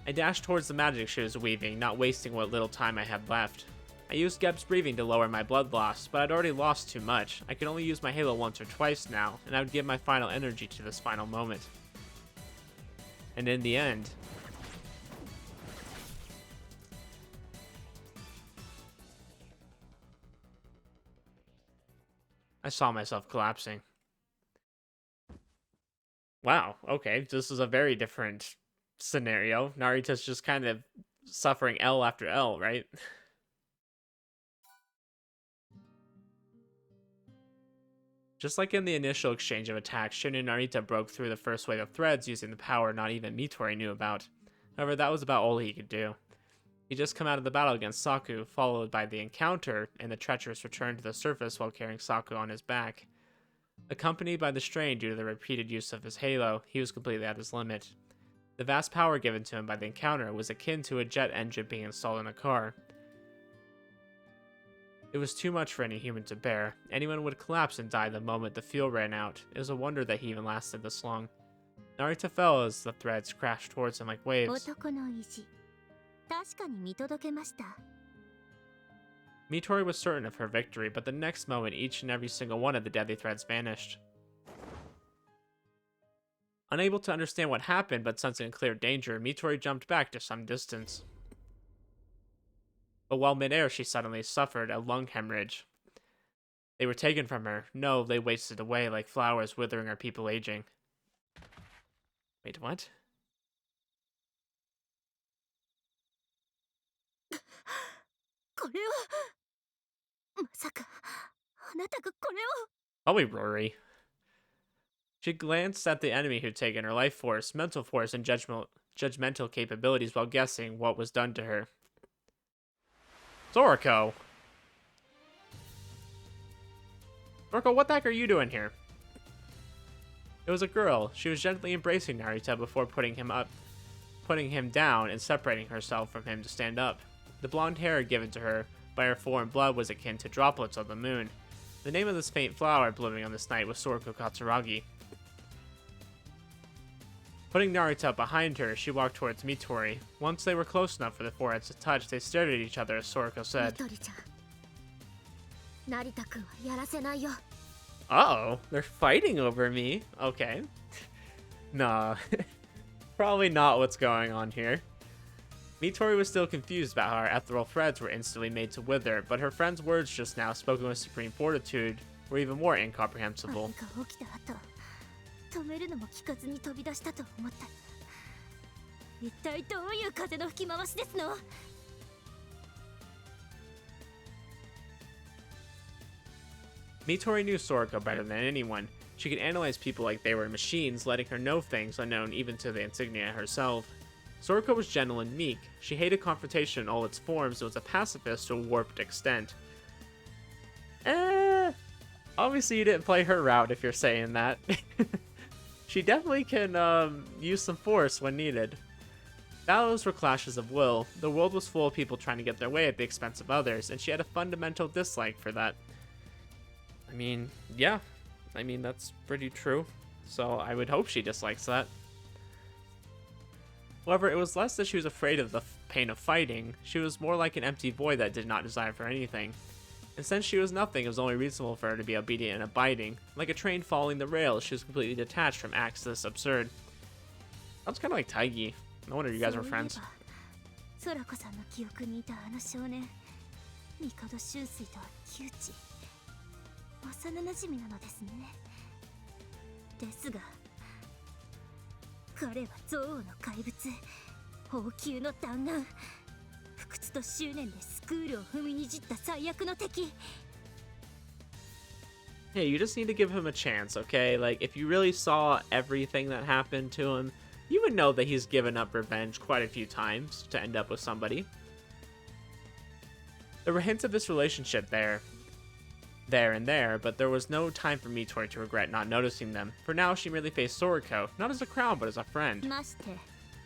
I dashed towards the magic she was weaving, not wasting what little time I had left. I used Geb's breathing to lower my blood loss, but I'd already lost too much. I could only use my halo once or twice now, and I would give my final energy to this final moment. And in the end... I saw myself collapsing. Wow, okay, this is a very different scenario. Narita's just kind of suffering L after L, right? Just like in the initial exchange of attacks, Shin and Narita broke through the first wave of threads using the power not even Midori knew about. However, that was about all he could do. He just come out of the battle against Saku, followed by the encounter and the treacherous return to the surface while carrying Saku on his back. Accompanied by the strain due to the repeated use of his halo, he was completely at his limit. The vast power given to him by the encounter was akin to a jet engine being installed in a car. It was too much for any human to bear. Anyone would collapse and die the moment the fuel ran out. It was a wonder that he even lasted this long. Narita fell as the threads crashed towards him like waves. 男の意地確かに見届けました。 Midori was certain of her victory, but the next moment each and every single one of the deadly threads vanished. Unable to understand what happened, but sensing clear danger, Midori jumped back to some distance. But while midair, she suddenly suffered a lung hemorrhage. They were taken from her. No, they wasted away like flowers withering or people aging. Wait, what? これはまさかあなたがこれを Probably Rory. She glanced at the enemy who'd taken her life force, mental force, and judgmental capabilities while guessing what was done to her. Soriko! Soriko, what the heck are you doing here? It was a girl. She was gently embracing Narita before putting him down and separating herself from him to stand up. The blonde hair given to her by her foreign blood was akin to droplets on the moon. The name of this faint flower blooming on this night was Soriko Katsuragi. Putting Narita behind her, she walked towards Midori. Once they were close enough for their foreheads to touch, they stared at each other as Soriko said, 緑ちゃん成田君はやらせないよ Uh-oh, they're fighting over me. Okay. Nah, probably not what's going on here. Midori was still confused about how her ethereal threads were instantly made to wither, but her friend's words just now, spoken with supreme fortitude, were even more あれ incomprehensible. が起きた後止めるのも聞かずに飛び出したと思った一体どういう風の吹き回しですの Midori knew Soriko better than anyone. She could analyze people like they were machines, letting her know things unknown even to the insignia herself. Soriko was gentle and meek. She hated confrontation in all its forms and was a pacifist to a warped extent. Obviously you didn't play her route if you're saying that. She definitely can use some force when needed. Battles were clashes of will. The world was full of people trying to get their way at the expense of others, and she had a fundamental dislike for that. I mean, yeah. I mean, that's pretty true. So I would hope she dislikes that. However, it was less that she was afraid of the pain of fighting. She was more like an empty void that did not desire for anything. And since she was nothing, it was only reasonable for her to be obedient and abiding. Like a train following the rails, she was completely detached from acts this absurd. Sounds kind of like Taigi. No wonder you guys were friends. そういえば空子さんの記憶にいたあの少年帝春水とは旧知幼なじみなのですねですが彼は憎悪の怪物王宮の弾丸不屈と執念でスクールを踏みにじった最悪の敵 Hey, you just need to give him a chance, okay? Like, if you really saw everything that happened to him, you would know that he's given up revenge quite a few times to end up with somebody. There were hints of this relationship there, but there was no time for Midori to regret not noticing them. For now, she merely faced Soriko, not as a crown, but as a friend. まして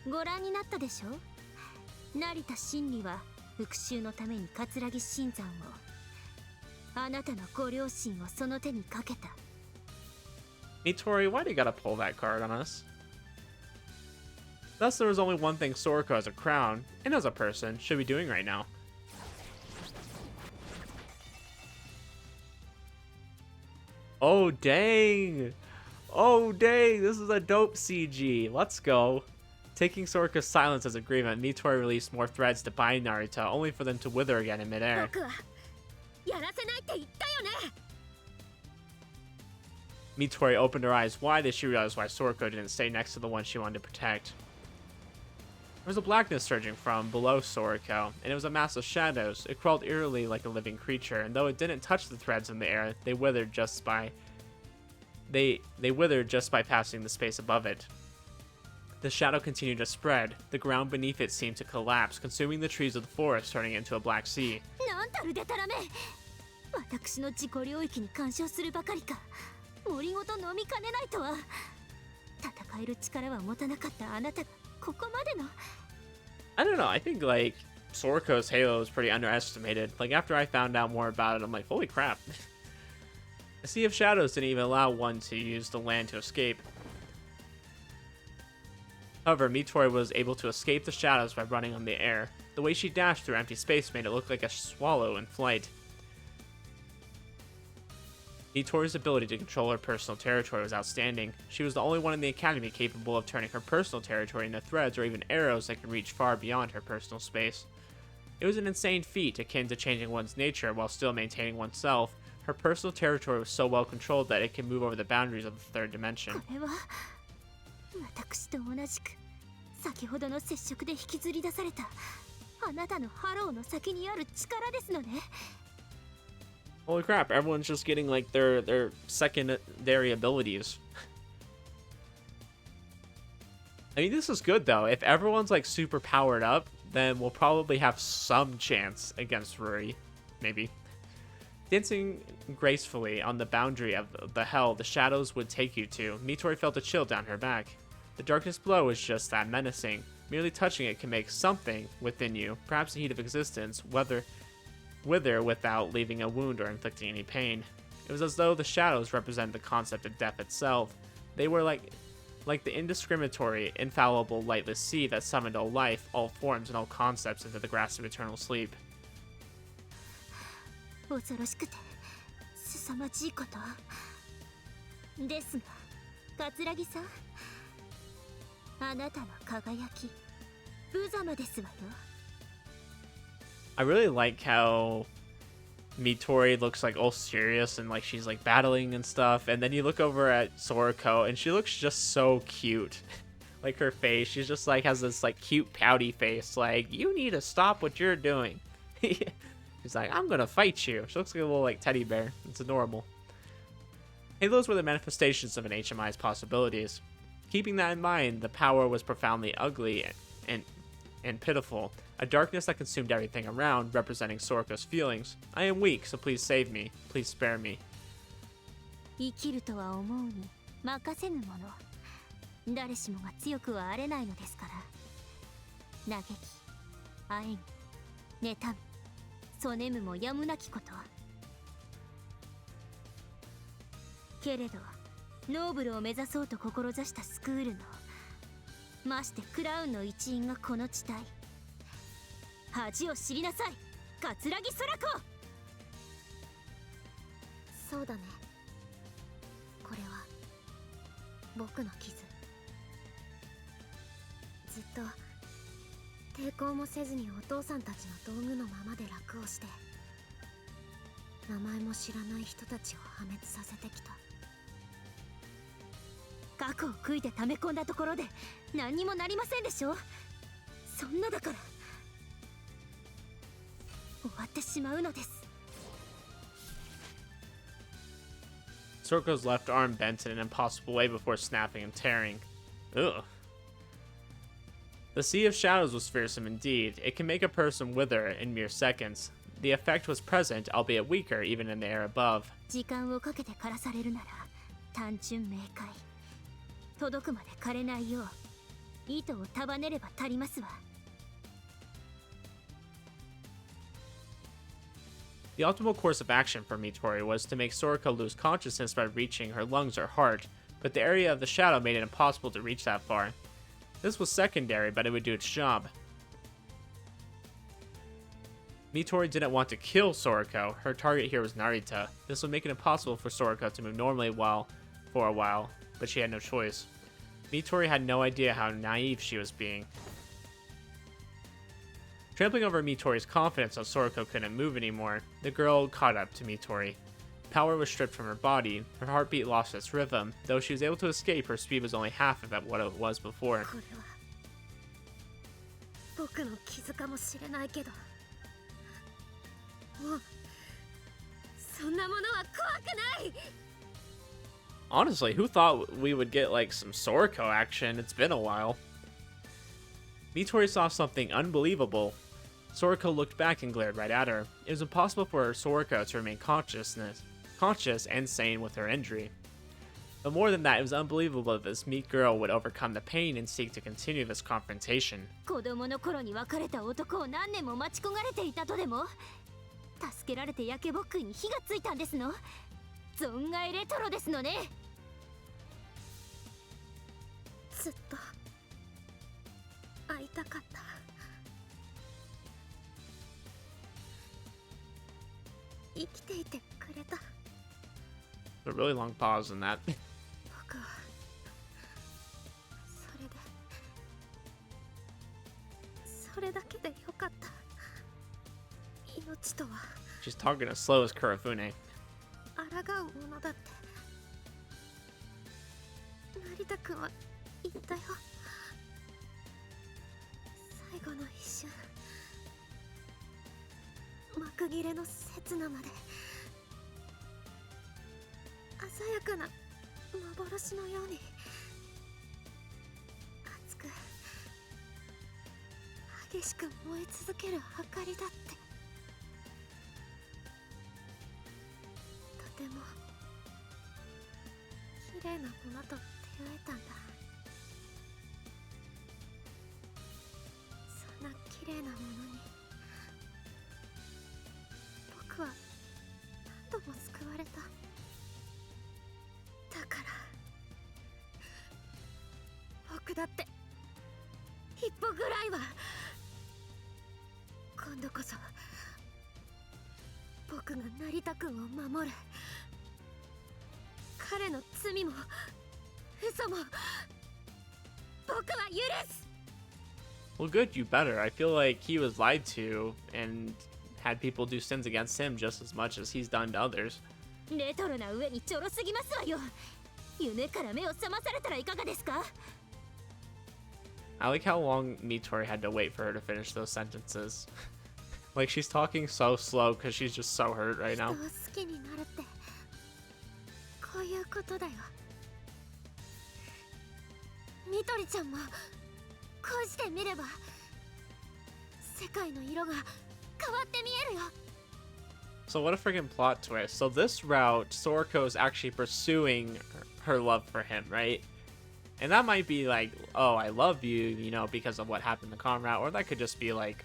ご覧になったでしょ成田真理は復讐のために桂木新山をあなたのご両親をその手にかけた Midori, why do you gotta pull that card on us? Thus, there was only one thing Soriko as a crown, and as a person, should be doing right now. Oh, dang! Oh, dang! This is a dope CG. Let's go. Taking Soriko's silence as agreement, Midori released more threads to bind Narita, only for them to wither again in midair. 僕はやらせないって言ったよね Midori opened her eyes wide as she realized why Soriko didn't stay next to the one she wanted to protect. There was a blackness surging from below Soriko, and it was a mass of shadows. It crawled eerily like a living creature, and though it didn't touch the threads in the air, they withered just by passing the space above it. The shadow continued to spread. The ground beneath it seemed to collapse, consuming the trees of the forest, turning it into a black sea. なんたるでたらめ。私の自己領域に干渉するばかりか。森ごと飲みかねないとは。戦える力は持たなかったあなたがここまでの。I don't know, I think like Soriko's halo is pretty underestimated. Like after I found out more about it, I'm like, holy crap. A sea of shadows didn't even allow one to use the land to escape. However, Midori was able to escape the shadows by running on the air. The way she dashed through empty space made it look like a swallow in flight. Midori's ability to control her personal territory was outstanding. She was the only one in the academy capable of turning her personal territory into threads or even arrows that could reach far beyond her personal space. It was an insane feat akin to changing one's nature while still maintaining oneself. Her personal territory was so well controlled that it can move over the boundaries of the third dimension. これは私と同じく先ほどの接触で引きずり出されたあなたのハローの先にある力ですのね。 Holy crap, everyone's just getting like their secondary abilities. I mean, this is good though. If everyone's like super powered up, then we'll probably have some chance against Ruri. Maybe. Dancing gracefully on the boundary of the hell the shadows would take you to, Midori felt a chill down her back. The darkness below was just that menacing. Merely touching it can make something within you, perhaps the heat of existence, wither without leaving a wound or inflicting any pain. It was as though the shadows represented the concept of death itself. They were like the indiscriminatory, infallible, lightless sea that summoned all life, all forms, and all concepts into the grasp of eternal sleep. 恐ろしくて凄まじいことですが、桂木さん、あなたの輝き、無様ですわよ。 I really like how Midori looks like all serious and like she's like battling and stuff, and then you look over at Soriko and she looks just so cute. Like her face, she's just like has this like cute pouty face, like you need to stop what you're doing. She's like, I'm gonna fight you. She looks like a little like teddy bear. It's adorable. Halos were the manifestations of an HMI's possibilities. Keeping that in mind, the power was profoundly ugly and pitiful. A darkness that consumed everything around, representing Soriko's feelings. I am weak, so please save me. Please spare me. 生きるとは思うに任せぬもの。誰しもが強くはあれないのですから。嘆き、あえぎ、妬み、そねむもやむなきこと。けれど、ノーブルを目指そうと志したスクールの、ましてクラウンの一員がこの地帯。恥を知りなさい、桂木空子。そうだね。これは僕の傷。ずっと抵抗もせずにお父さんたちの道具のままで楽をして、名前も知らない人たちを破滅させてきた。過去を悔いて溜め込んだところで何にもなりませんでしょ。そんなだから終わってしまうのです。 Soriko's left arm bent in an impossible way before snapping and tearing. Ugh. The Sea of Shadows was fearsome indeed. It can make a person wither in mere seconds. The effect was present, albeit weaker, even in the air above. 時間をかけて枯らされるなら単純明快。届くまで枯れないよう糸を束ねれば足りますわ。 The optimal course of action for Midori was to make Soriko lose consciousness by reaching her lungs or heart, but the area of the shadow made it impossible to reach that far. This was secondary, but it would do its job. Midori didn't want to kill Soriko. Her target here was Narita. This would make it impossible for Soriko to move normally for a while, but she had no choice. Midori had no idea how naive she was being. Trampling over Midori's confidence so Soriko couldn't move anymore, the girl caught up to Midori. Power was stripped from her body, her heartbeat lost its rhythm. Though she was able to escape, her speed was only half of what it was before. これは僕の傷かもしれないけど、もうそんなものは怖くない。 Honestly, who thought we would get like some Soriko action? It's been a while. Mitori saw something unbelievable. Soriko looked back and glared right at her. It was impossible for Soriko to remain conscious and sane with her injury. But more than that, it was unbelievable that this meek girl would overcome the pain and seek to continue this confrontation. 子供の頃に別れた男を何年も待ち焦がれていたとでも、助けられて焼けぼっくいに火がついたんですの。存外レトロですのね。ずっと会いたかった。生きていてくれた。 A really long pause in that. 僕はそれだけでよかった。命とは She's talking as slow as Kurofune. 抗うものだって成田君は言ったよ。最後の一瞬、幕切れの刹那まで鮮やかな幻のように熱く激しく燃え続ける明かりだって。とても綺麗なものと出会えたんだ。そんな綺麗なものに僕は何度も救われた。だから僕だって一歩ぐらいは今度こそ僕が成田君を守る。彼の罪も嘘も僕は許す。 Well, good, you better. I feel like he was lied to and had people do sins against him just as much as he's done to others. レトロな上にちょろすぎますわよ。夢から目を覚まされたらいかがですか。 I like how long Mitori had to wait for her to finish those sentences. Like, she's talking so slow because she's just so hurt right 人を now. 好きになるってこういうことだよ。みとりちゃんもこうしてみれば世界の色が変わって見えるよ。 So what a freaking plot twist. So this route, Soriko's actually pursuing her love for him, right? And that might be like, oh, I love you, you know, because of what happened to Conrad. Or that could just be like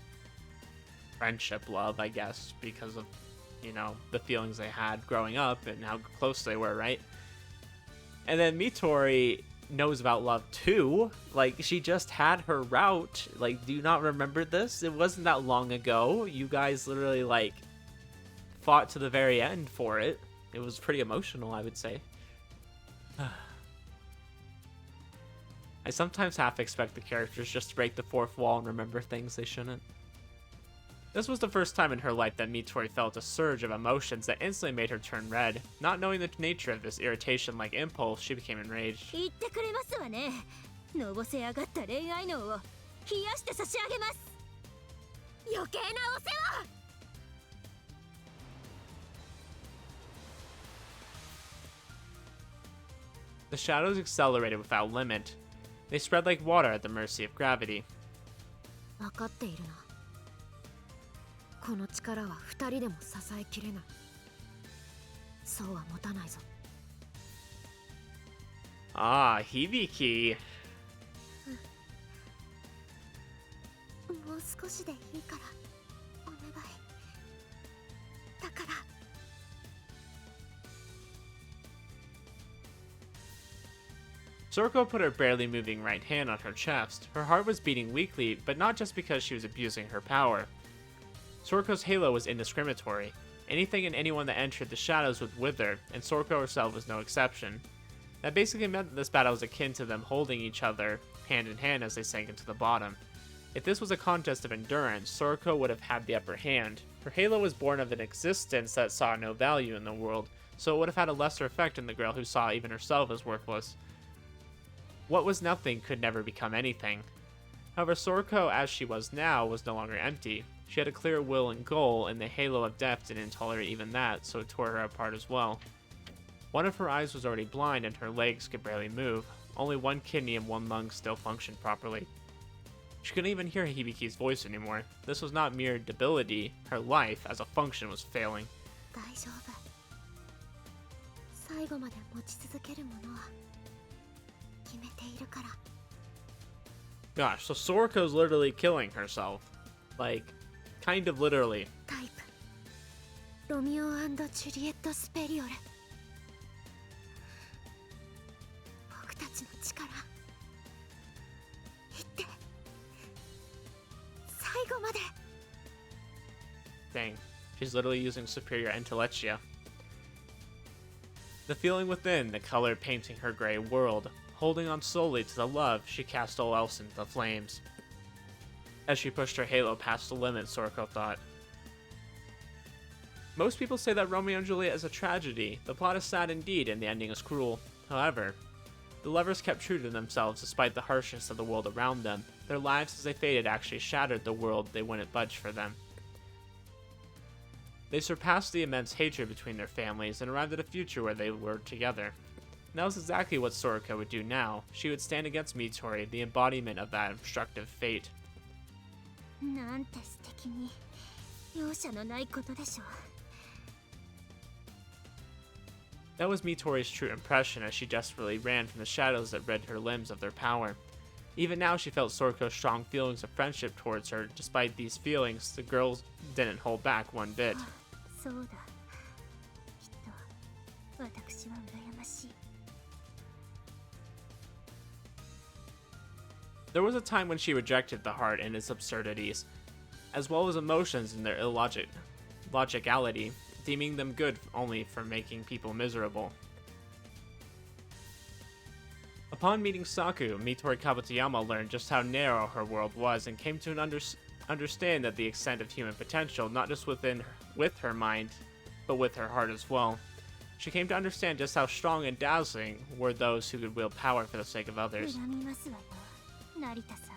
friendship love, I guess, because of, you know, the feelings they had growing up and how close they were, right? And then Mitori knows about love too. Like, she just had her route. Like, do you not remember this? It wasn't that long ago. You guys literally, like, fought to the very end for it. It was pretty emotional, I would say. I sometimes half expect the characters just to break the fourth wall and remember things they shouldn't. This was the first time in her life that Mitori felt a surge of emotions that instantly made her turn red. Not knowing the nature of this irritation-like impulse, she became enraged. 言ってくれますわね。のぼせ上がった恋愛脳を冷やして差し上げます。余計なお世話。 The shadows accelerated without limit. They spread like water at the mercy of gravity. 分かっているな。この力は二人でも支えきれない。そうは持たないぞ。 Ah, Hibiki. もう少しでいいからお願い。だから。 Soriko put her barely moving right hand on her chest. Her heart was beating weakly, but not just because she was abusing her power. Soriko's halo was indiscriminatory. Anything and anyone that entered the shadows would wither, and Soriko herself was no exception. That basically meant that this battle was akin to them holding each other hand in hand as they sank into the bottom. If this was a contest of endurance, Soriko would have had the upper hand. Her halo was born of an existence that saw no value in the world, so it would have had a lesser effect on the girl who saw even herself as worthless. What was nothing could never become anything. However, Soroko, as she was now, was no longer empty. She had a clear will and goal, and the halo of death didn't tolerate even that, so it tore her apart as well. One of her eyes was already blind, and her legs could barely move. Only one kidney and one lung still functioned properly. She couldn't even hear Hibiki's voice anymore. This was not mere debility, her life as a function was failing. 大丈夫。最後まで持ち続けるものは決めているから。 Gosh, so Soroko's literally killing herself. Like, kind of literally. タイプ。ロミオ&ジュリエット・スペリオル。僕たちの力。言って。最後まで。 Dang, she's literally using superior Entelecheia. The feeling within, the color painting her gray world, holding on solely to the love, she cast all else into the flames. As she pushed her halo past the limit, Soroko thought. Most people say that Romeo and Juliet is a tragedy. The plot is sad indeed, and the ending is cruel. However, the lovers kept true to themselves despite the harshness of the world around them. Their lives as they faded actually shattered the world they wouldn't budge for them. They surpassed the immense hatred between their families and arrived at a future where they were together. And that was exactly what Soroko would do now. She would stand against Midori, the embodiment of that obstructive fate. なんて素敵に容赦のないことでしょう。 That was Midori's true impression as she desperately ran from the shadows that rid her limbs of their power. Even now she felt Soroko's strong feelings of friendship towards her. Despite these feelings, the girls didn't hold back one bit. そうだ。きっと私は羨ましい。 There was a time when she rejected the heart and its absurdities, as well as emotions and their illogicality, deeming them good only for making people miserable. Upon meeting Saku, Midori Kabutoyama learned just how narrow her world was and came to understand that the extent of human potential, not just with her mind, but with her heart as well. She came to understand just how strong and dazzling were those who could wield power for the sake of others. 恨みますわよ、成田さん。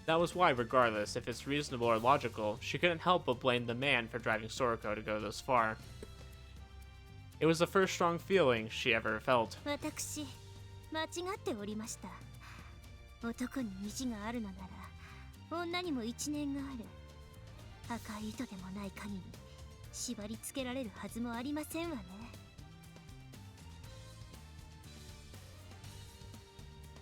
That was why, regardless if it's reasonable or logical, she couldn't help but blame the man for driving Soroko to go this far. It was the first strong feeling she ever felt. 私、間違っておりました。男に意地があるのなら、女にも一念がある。赤い糸でもない限り、縛り付けられるはずもありませんわね。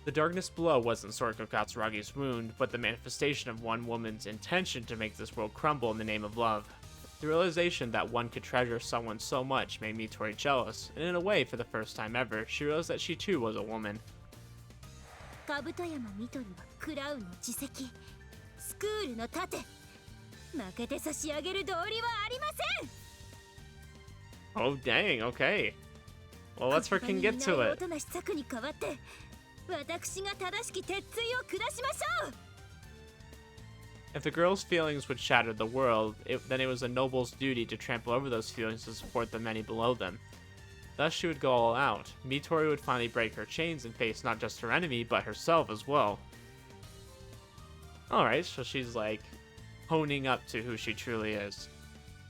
The darkness below wasn't Soroko Katsuragi's wound, but the manifestation of one woman's intention to make this world crumble in the name of love. The realization that one could treasure someone so much made Midori jealous, and in a way, for the first time ever, she realized that she too was a woman. 兜山みどりはクラウンの自責、スクールの盾。負けて差し上げる道理はありません。 Oh dang, okay. Well, let's freaking get to it. おとなし策に代わって、私が正しき鉄槌を下しましょう。 If the girl's feelings would shatter the world, then it was a noble's duty to trample over those feelings to support the many below them. Thus she would go all out. Midori would finally break her chains and face not just her enemy, but herself as well. Alright, so she's like honing up to who she truly is.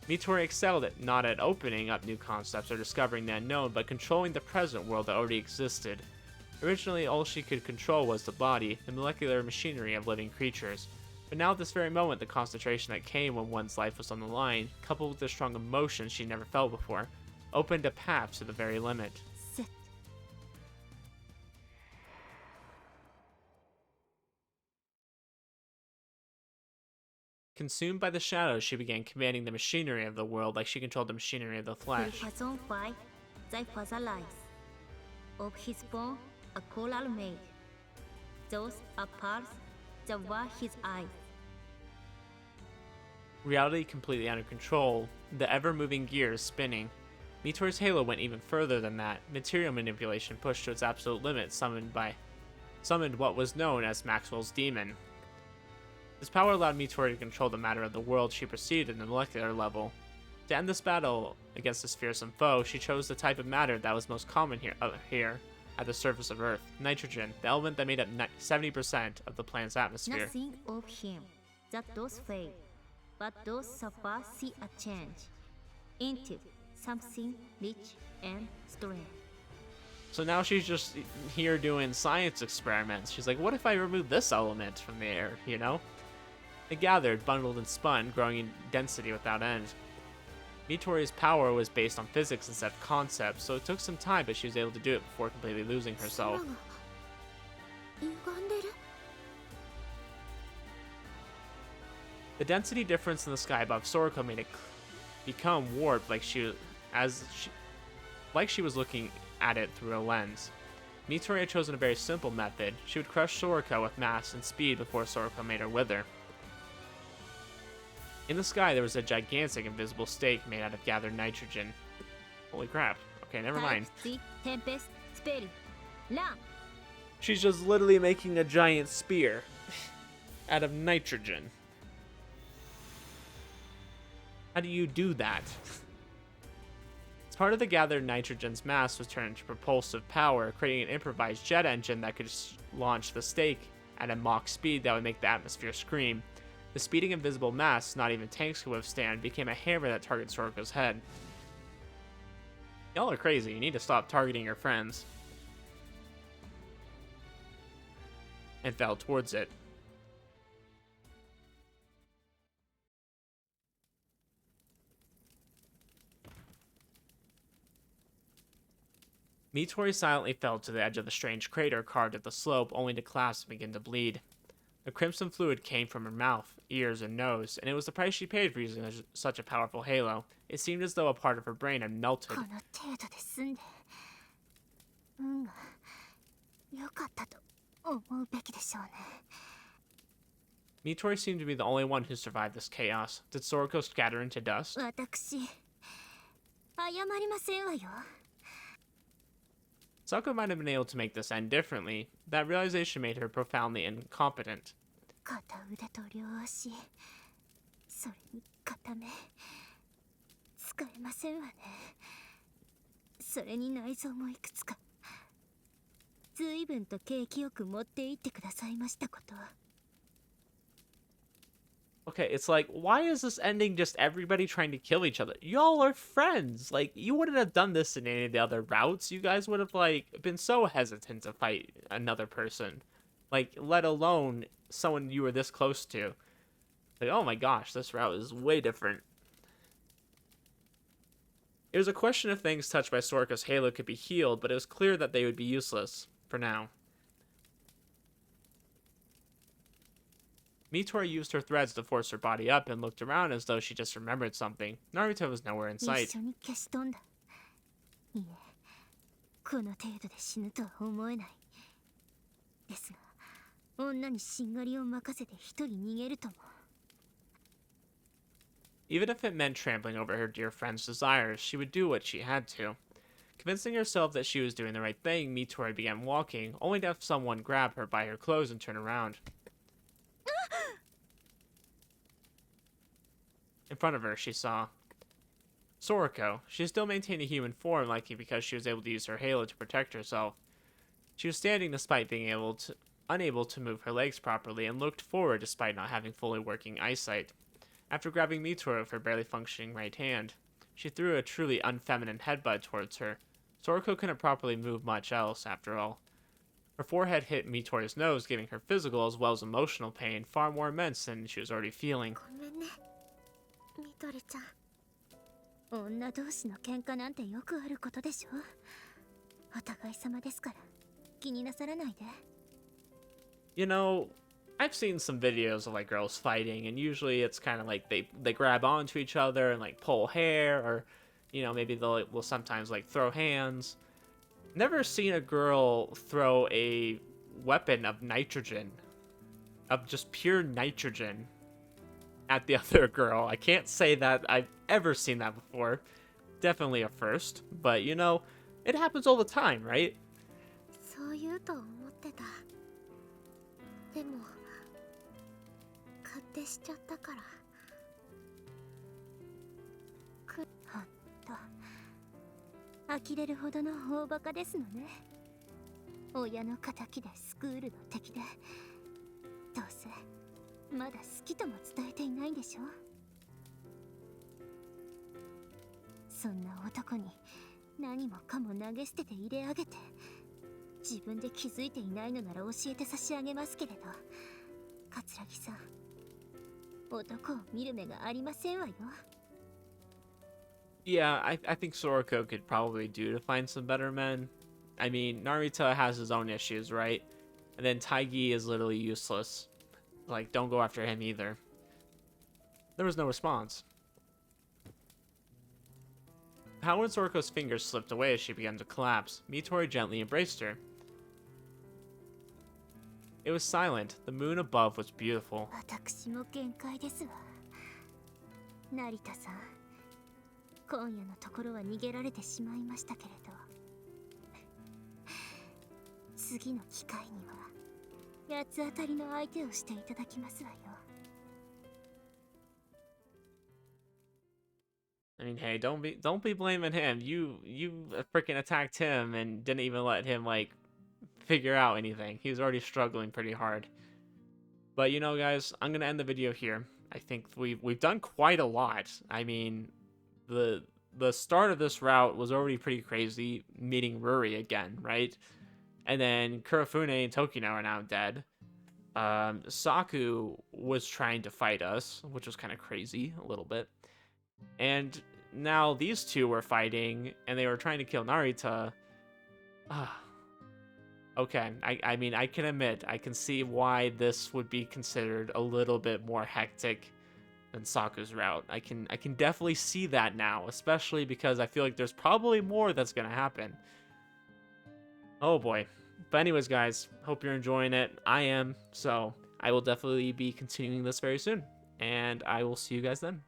Midori excelled not at opening up new concepts or discovering the unknown, but controlling the present world that already existed. Originally, all she could control was the body, the molecular machinery of living creatures. But now at this very moment, the concentration that came when one's life was on the line, coupled with the strong emotions she never felt before, opened a path to the very limit. Sit. Consumed by the shadows, she began commanding the machinery of the world like she controlled the machinery of the flesh. His own fight, thy father lies. Of his bone, a coral made. Those are pearls that were his eyes. Reality completely under control, the ever-moving gears spinning. Midori's halo went even further than that. Material manipulation pushed to its absolute limit, summoned what was known as Maxwell's Demon. This power allowed Midori to control the matter of the world she perceived at the molecular level. To end this battle against this fearsome foe, she chose the type of matter that was most common here, at the surface of Earth. Nitrogen, the element that made up 70% of the planet's atmosphere. Nothing of him that does fail, but does suffer see a change into something rich and strange. So now she's just here doing science experiments. She's like, what if I remove this element from the air, you know? It gathered, bundled, and spun, growing in density without end. Mitori's power was based on physics instead of concepts, so it took some time, but she was able to do it before completely losing herself. 歪んでる The density difference in the sky above Soriko made it become warped, like she was looking at it through a lens. Mitori had chosen a very simple method. She would crush Soriko with mass and speed before Soriko made her wither. In the sky, there was a gigantic invisible stake made out of gathered nitrogen. Holy crap. Okay, never mind. Tempest spell. Run. She's just literally making a giant spear out of nitrogen. How do you do that? As part of the gathered nitrogen's mass was turned into propulsive power, creating an improvised jet engine that could launch the stake at a Mach speed that would make the atmosphere scream. The speeding invisible mass not even tanks could withstand became a hammer that targeted Soriko's head. Y'all are crazy. You need to stop targeting your friends. And fell towards it. Mitori silently fell to the edge of the strange crater carved at the slope, only to collapse and begin to bleed. The crimson fluid came from her mouth, ears, and nose, and it was the price she paid for using such a powerful halo. It seemed as though a part of her brain had melted. この程度で済んで運が良かったと思うべきでしょうね Mitori seemed to be the only one who survived this chaos. Did Soriko scatter into dust? 私謝りませんわよ Saku might have been able to make this end differently. That realization made her profoundly incompetent. 片腕と両足それに片目使えませんわねそれに内臓もいくつか随分と景気よく持って行ってくださいましたこと Okay, it's like, why is this ending just everybody trying to kill each other? Y'all are friends. Like, you wouldn't have done this in any of the other routes. You guys would have, like, been so hesitant to fight another person. Like, let alone someone you were this close to. Like, oh my gosh, this route is way different. It was a question if things touched by Soriko's halo could be healed, but it was clear that they would be useless for now. Mitori used her threads to force her body up and looked around as though she just remembered something. Narita was nowhere in 一 sight. 緒に消し飛んだいいえこの程度で死ぬとは思えないですが女にしんがりを任せて一人逃げるとも Even if it meant trampling over her dear friend's desires, she would do what she had to. Convincing herself that she was doing the right thing, Mitori began walking, only to have someone grab her by her clothes and turn around. In front of her, she saw Soriko. She still maintained a human form, likely because she was able to use her halo to protect herself. She was standing despite being unable to move her legs properly, and looked forward despite not having fully working eyesight. After grabbing Mitori with her barely functioning right hand, she threw a truly unfeminine headbutt towards her. Soriko couldn't properly move much else, after all. Her forehead hit Mitori's nose, giving her physical as well as emotional pain far more immense than she was already feeling. ごめんねみとりちゃん女同士の喧嘩なんてよくあることでしょお互い様ですから気になさらないで You know, I've seen some videos of like girls fighting, and usually it's kind of like they grab onto each other and like pull hair, or you know, maybe will sometimes like throw hands. Never seen a girl throw a weapon of nitrogen, of just pure nitrogen, at the other girl. I can't say that I've ever seen that before. Definitely a first, but you know, it happens all the time, right? そう言うと思ってたでも勝手しちゃったからほんと呆れるほどの大バカですのね親の敵でスクールの敵で、どうせまだ好きとも伝えていないんでしょ。そんな男に何もかも投げ捨てて入れ上げて、自分で気づいていないのなら教えて差し上げますけれど、桂木さん、男を見る目がありませんわよ。Yeah, I think Soroko could probably do to find some better men. I mean, Narita has his own issues, right? And then Taigi is literally useless. Like, don't go after him either. There was no response. How when Soroko's fingers slipped away as she began to collapse, Mitori gently embraced her. It was silent. The moon above was beautiful. 私も限界ですわ。成田さん、今夜のところは逃げられてしまいましたけれど、次の機会には八つ当たりの相手をしていただきますわよ。I mean, hey, don't be blaming him. You freaking attacked him and didn't even let him like figure out anything. He was already struggling pretty hard. But you know, guys, I'm gonna end the video here. I think we've done quite a lot. I mean, the start of this route was already pretty crazy, meeting Ruri again, right? And then Kurofune and Tokino are now dead. Saku was trying to fight us, which was kind of crazy a little bit. And now these two were fighting, and they were trying to kill Narita. Okay, I mean, I can admit, I can see why this would be considered a little bit more hectic than Saku's route. I can definitely see that now, especially because I feel like there's probably more that's gonna happen. Oh boy. But anyways, guys, hope you're enjoying it. I am, so I will definitely be continuing this very soon. And I will see you guys then.